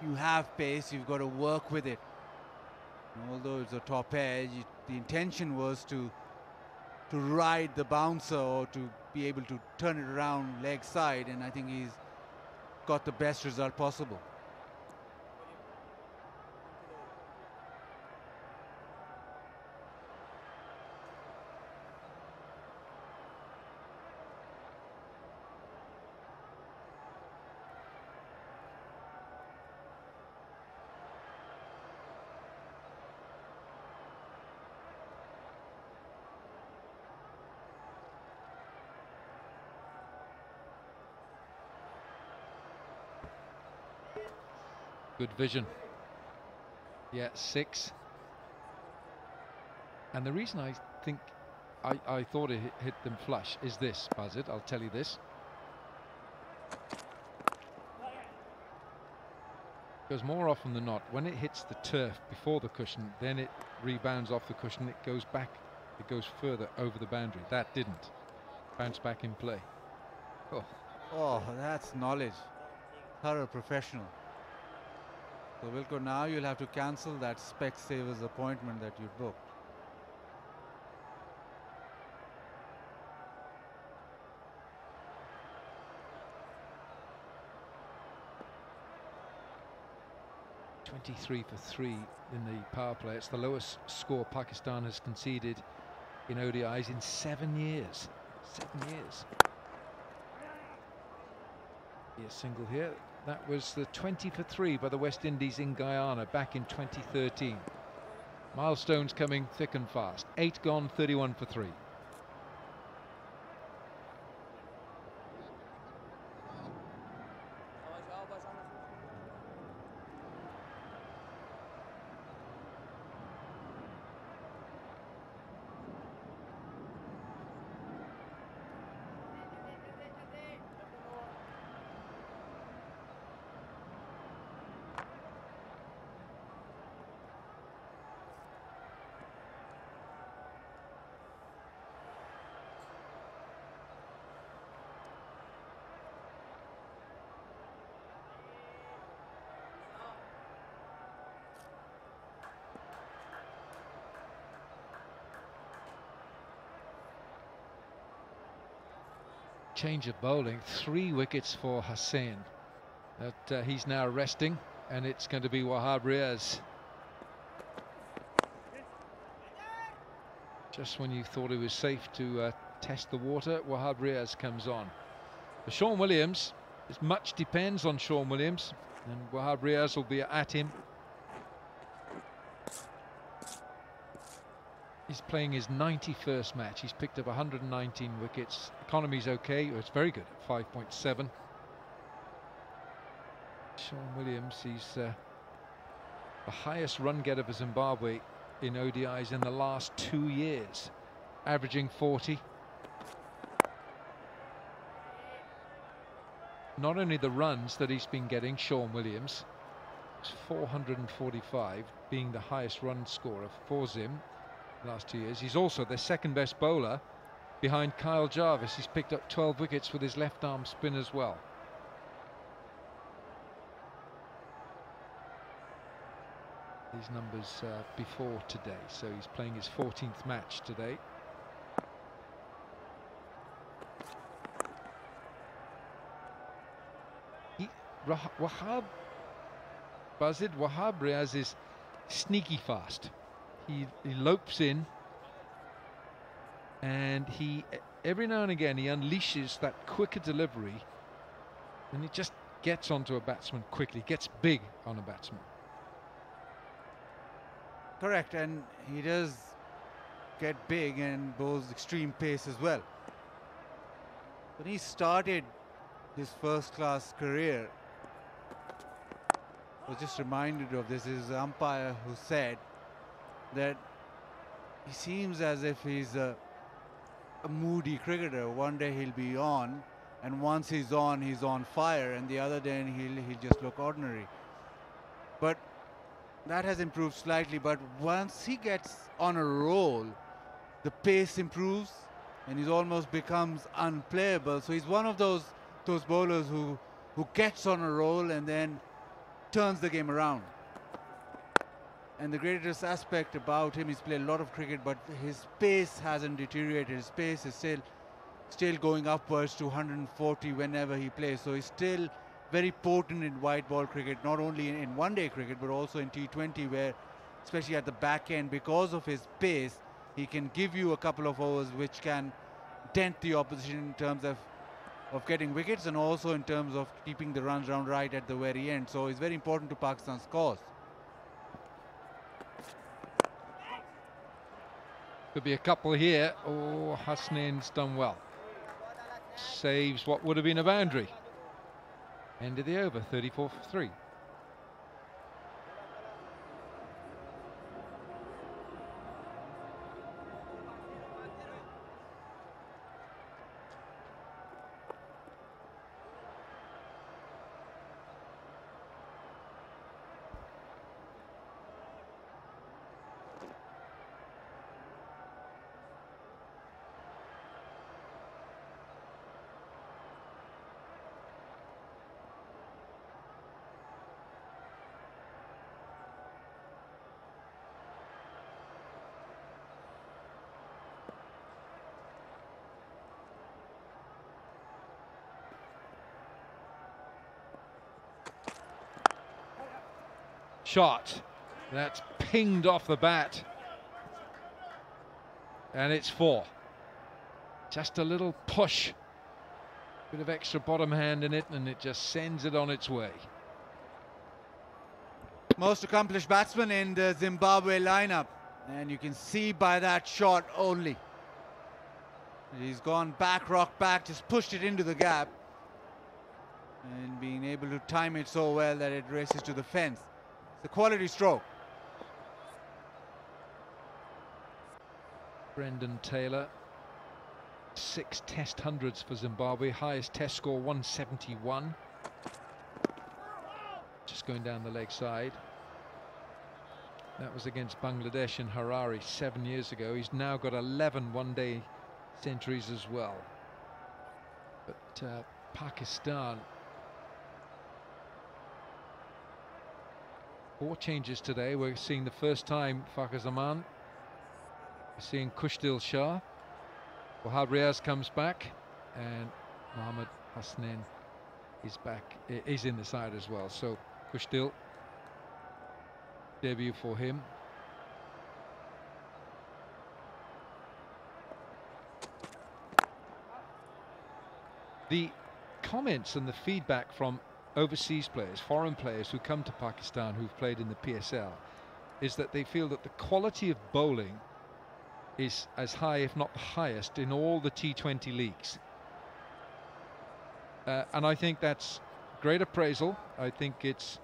you have pace, you've got to work with it. And although it's a top edge, the intention was to ride the bouncer or to be able to turn it around leg side, and I think he's got the best result possible. Good vision. Yeah, 6. And the reason I think I thought it hit them flush is this, Buzzard. I'll tell you this. Because more often than not, when it hits the turf before the cushion, then it rebounds off the cushion, it goes back, it goes further over the boundary. That didn't. Bounce back in play. Oh, that's knowledge. Thorough professional. So Wilco, now you'll have to cancel that Specsavers appointment that you booked. .23 for 3 in the power play. It's the lowest score Pakistan has conceded in ODIs in 7 years. 7 years. A single here. That was the 20 for 3 by the West Indies in Guyana back in 2013. Milestones coming thick and fast. 8 gone, 31 for 3. Change of bowling, 3 wickets for Hussain. That he's now resting, and it's going to be Wahab Riaz. Just when you thought it was safe to test the water, Wahab Riaz comes on. For Sean Williams, as much depends on Sean Williams, and Wahab Riaz will be at him. He's playing his 91st match. He's picked up 119 wickets. Economy's okay. It's very good at 5.7. Sean Williams, he's the highest run getter for Zimbabwe in ODIs in the last 2 years, averaging 40. Not only the runs that he's been getting, Sean Williams, 445, being the highest run scorer for Zim last 2 years. He's also the second best bowler behind Kyle Jarvis. He's picked up 12 wickets with his left arm spin as well. These numbers before today, so he's playing his 14th match today. Wahab Riaz is sneaky fast. He lopes in, and he every now and again he unleashes that quicker delivery, and he just gets onto a batsman quickly, gets big on a batsman. Correct, and he does get big and bowls extreme pace as well. When he started his first-class career, I was just reminded of this. Is the umpire who said that he seems as if he's a moody cricketer. One day he'll be on, and once he's on fire, and the other day he'll just look ordinary. But That has improved slightly, but once he gets on a roll, the pace improves and he almost becomes unplayable. So he's one of those bowlers who gets on a roll and then turns the game around. And the greatest aspect about him, he's played a lot of cricket, but his pace hasn't deteriorated. His pace is still going upwards to 140 whenever he plays. So he's still very potent in white ball cricket, not only in one-day cricket, but also in T20, where, especially at the back end, because of his pace, he can give you a couple of overs which can dent the opposition in terms of getting wickets and also in terms of keeping the runs round right at the very end. So it's very important to Pakistan's cause. Could be a couple here. Oh, Hasnain's done well. Saves what would have been a boundary. End of the over, 34 for 3. Shot. That's pinged off the bat. And it's 4. Just a little push. Bit of extra bottom hand in it, and it just sends it on its way. Most accomplished batsman in the Zimbabwe lineup. And you can see by that shot only. He's gone back, rock back, just pushed it into the gap. And being able to time it so well that it races to the fence. It's a quality stroke. Brendan Taylor, 6 test hundreds for Zimbabwe, highest test score 171. Just going down the leg side. That was against Bangladesh in Harare 7 years ago. He's now got 11 one-day centuries as well. But Pakistan, 4 changes today. We're seeing the first time Fakhar Zaman. We're seeing Kushdil Shah. Wahab Riaz comes back, and Mohammad Hasnain is back. Is in the side as well. So Kushdil, debut for him. The comments and the feedback from overseas players, foreign players who come to Pakistan who've played in the PSL, is that they feel that the quality of bowling is as high, if not the highest, in all the T20 leagues. And I think that's great appraisal. I think it's,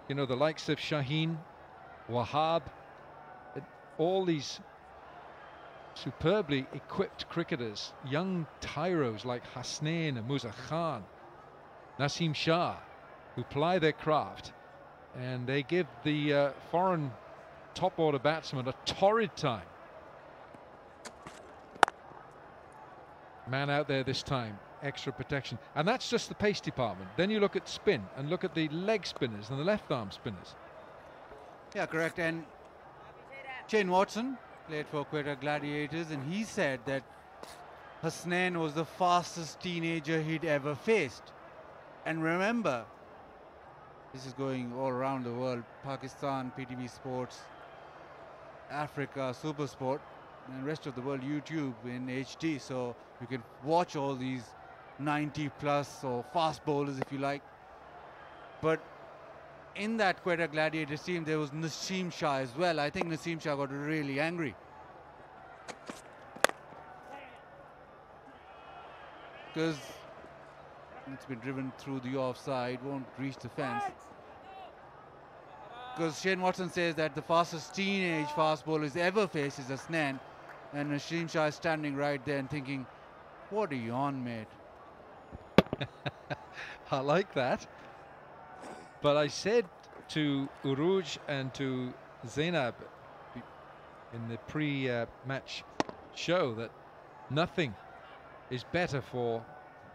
you know, the likes of Shaheen, Wahab, all these superbly equipped cricketers, young tyros like Hasnain and Musa Khan, Naseem Shah, who ply their craft, and they give the foreign top order batsmen a torrid time. Man out there this time, extra protection, and that's just the pace department. Then you look at spin and look at the leg spinners and the left arm spinners. Yeah, correct. And Shane Watson played for Quetta Gladiators, and he said that Hasnain was the fastest teenager he'd ever faced. And remember, this is going all around the world, Pakistan, PTV Sports, Africa, Supersport, and the rest of the world, YouTube in HD. So you can watch all these 90 plus or fast bowlers if you like. But in that Quetta Gladiators team, there was Naseem Shah as well. I think Naseem Shah got really angry. Because it's been driven through the offside, won't reach the fence. Because Shane Watson says that the fastest teenage fast bowler he's ever faced is Hasnain, and Naseem Shah is standing right there and thinking, what are you on, mate? I like that. But I said to Uruj and to Zainab in the pre-match show that nothing is better for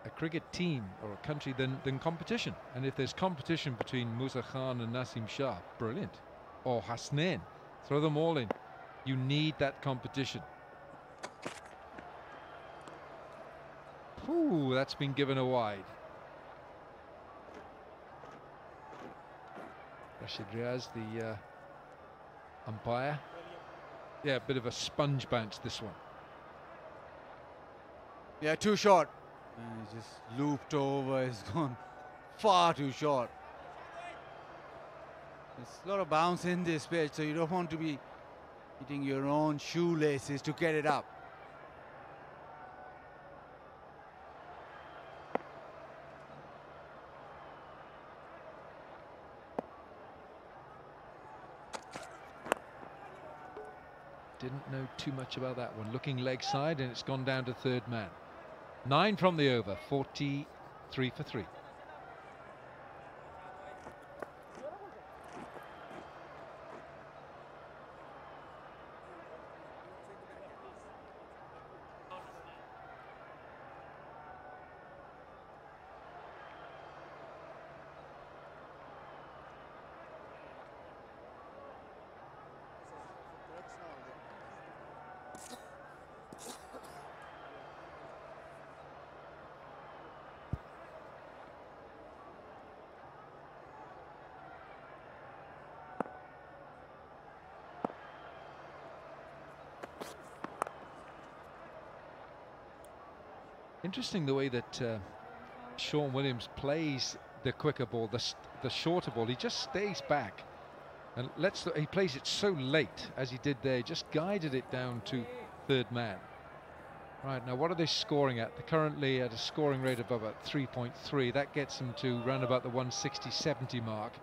a cricket team or a country than competition. And if there's competition between Musa Khan and Nasim Shah, brilliant. Or Hasnain, throw them all in. You need that competition. Ooh, that's been given a wide. Rashid Riaz, the umpire. Yeah, a bit of a sponge bounce, this one. Yeah, too short. And he just looped over. It's gone far too short. There's a lot of bounce in this pitch, so you don't want to be hitting your own shoelaces to get it up. Didn't know too much about that one. Looking leg side, and it's gone down to third man. 9 from the over, 43 for 3. Interesting the way that Sean Williams plays the quicker ball, the shorter ball. He just stays back and he plays it so late as he did there. He just guided it down to third man. Right, now what are they scoring at? They're currently at a scoring rate of about 3.3. That gets them to round about the 160-70 mark.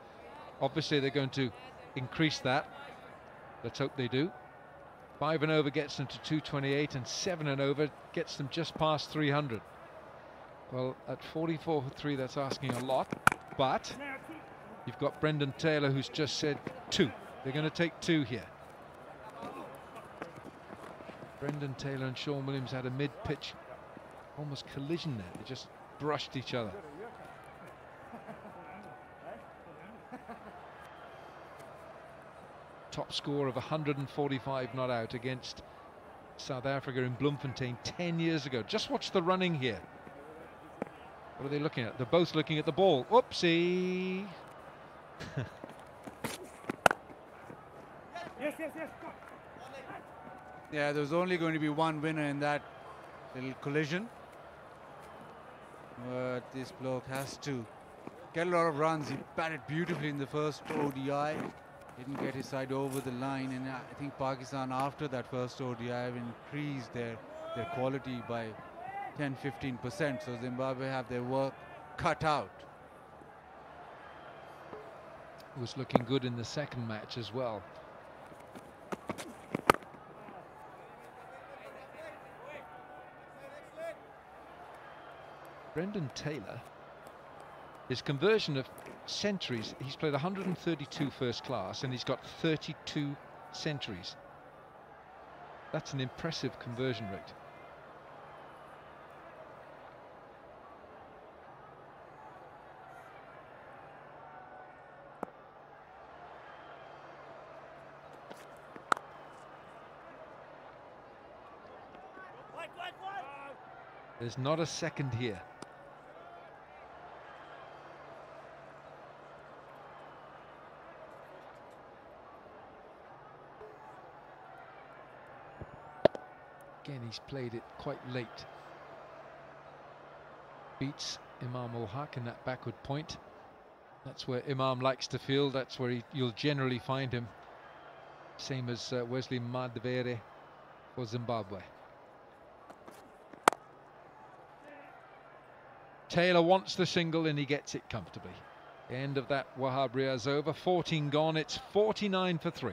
Obviously they're going to increase that. Let's hope they do. 5 and over gets them to 228, and 7 and over gets them just past 300. Well, at 44 for 3, that's asking a lot, but you've got Brendan Taylor who's just said 2. They're going to take 2 here. Brendan Taylor and Sean Williams had a mid-pitch almost collision there. They just brushed each other. Top score of 145 not out against South Africa in Bloemfontein 10 years ago. Just watch the running here. What are they looking at? They're both looking at the ball. Whoopsie. Yes. Yeah, there was only going to be one winner in that little collision. But this bloke has to get a lot of runs. He batted beautifully in the first ODI. Didn't get his side over the line, and I think Pakistan after that first ODI have increased their quality by 10-15%. So Zimbabwe have their work cut out. It was looking good in the second match as well. Brendan Taylor, his conversion of centuries, he's played 132 first class and he's got 32 centuries. That's an impressive conversion rate. There's not a second here. Again, he's played it quite late. Beats Imam ul Haq in that backward point. That's where Imam likes to field. That's where you'll generally find him. Same as Wesley Madvere for Zimbabwe. Taylor wants the single and he gets it comfortably. End of that Wahab Riaz over. 14 gone. It's 49 for 3.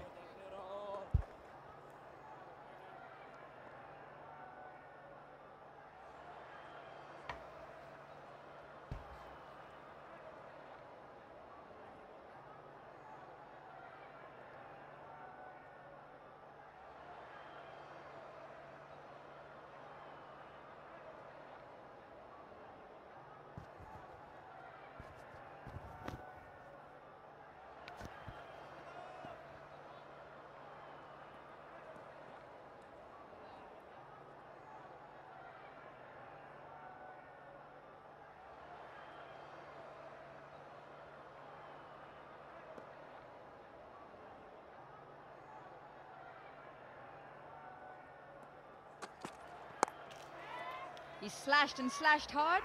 He slashed and slashed hard.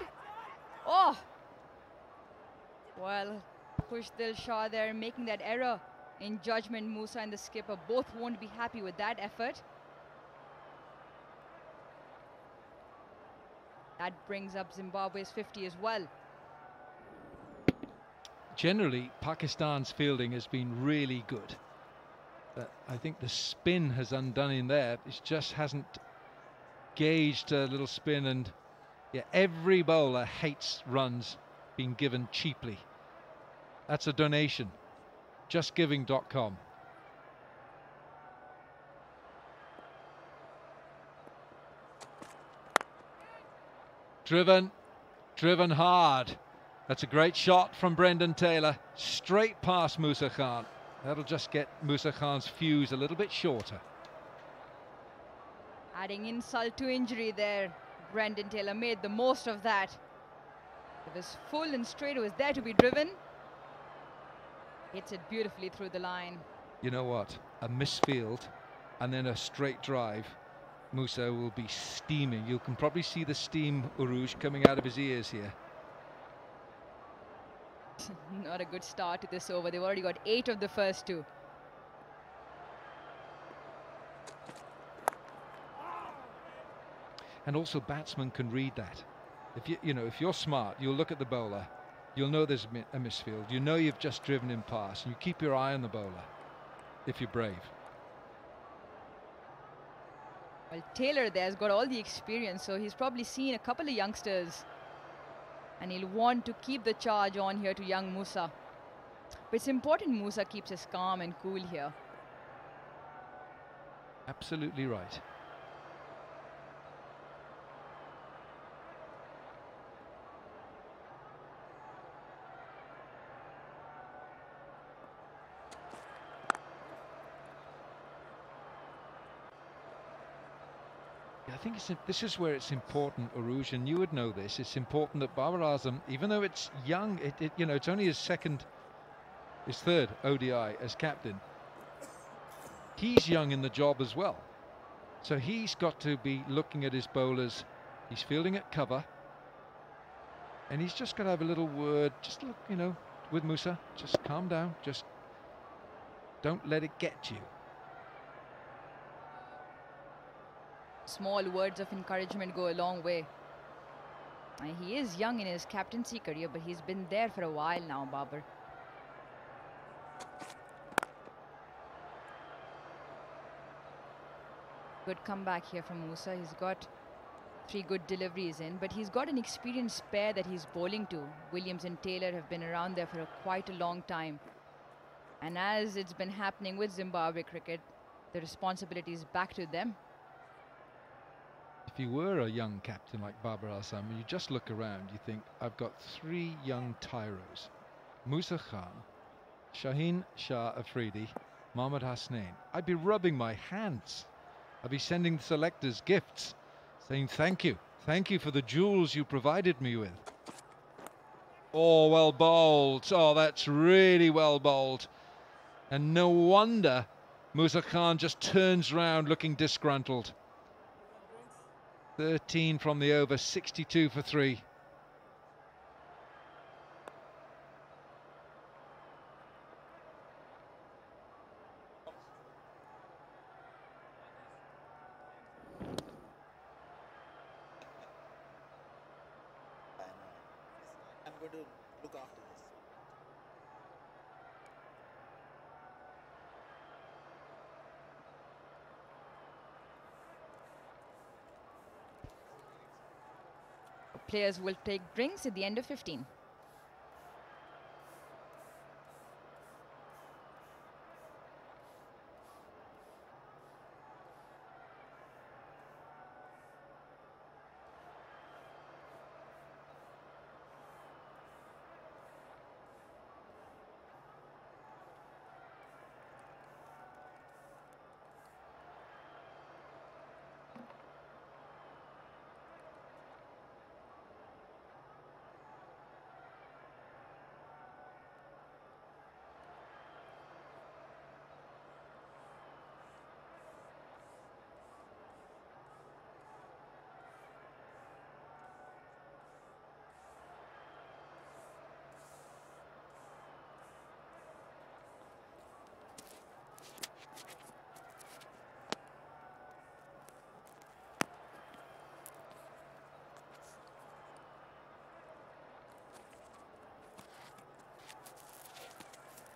Oh! Well, push Dil Shah there, making that error in judgment. Musa and the skipper both won't be happy with that effort. That brings up Zimbabwe's 50 as well. Generally, Pakistan's fielding has been really good. But I think the spin has undone in there. It just hasn't gauged a little spin, and yeah, every bowler hates runs being given cheaply. That's a donation. JustGiving.com. Driven hard. That's a great shot from Brendan Taylor, straight past Musa Khan. That'll just get Musa Khan's fuse a little bit shorter. Adding insult to injury there. Brendan Taylor made the most of that. It was full and straight. It was there to be driven. Hits it beautifully through the line. You know what? A misfield and then a straight drive. Musa will be steaming. You can probably see the steam, Uruj, coming out of his ears here. Not a good start to this over. They've already got 8 of the first 2. And also batsmen can read that. If if you're smart, you'll look at the bowler. You'll know there's a misfield. You know you've just driven him past, and you keep your eye on the bowler if you're brave. Well, Taylor there's got all the experience, so he's probably seen a couple of youngsters, and he'll want to keep the charge on here to young Musa. But it's important Musa keeps us calm and cool here. Absolutely right. I think this is where it's important, Uruj, and you would know this. It's important that Babar Azam, even though it's young, it's only his third ODI as captain. He's young in the job as well, so he's got to be looking at his bowlers. He's fielding at cover, and he's just got to have a little word. Just look, with Musa. Just calm down. Just don't let it get you. Small words of encouragement go a long way. And he is young in his captaincy career, but he's been there for a while now, Babar. Good comeback here from Musa. He's got 3 good deliveries in, but he's got an experienced pair that he's bowling to. Williams and Taylor have been around there for quite a long time. And as it's been happening with Zimbabwe cricket, the responsibility is back to them. If you were a young captain like Babar Azam, you just look around, you think, I've got 3 young tyros. Musa Khan, Shaheen Shah Afridi, Mohammad Hasnain. I'd be rubbing my hands. I'd be sending selectors gifts, saying thank you for the jewels you provided me with. Oh, well bowled. Oh, that's really well bowled. And no wonder Musa Khan just turns round looking disgruntled. 13 from the over, 62 for 3. I'm going to look after this. Players will take drinks at the end of 15.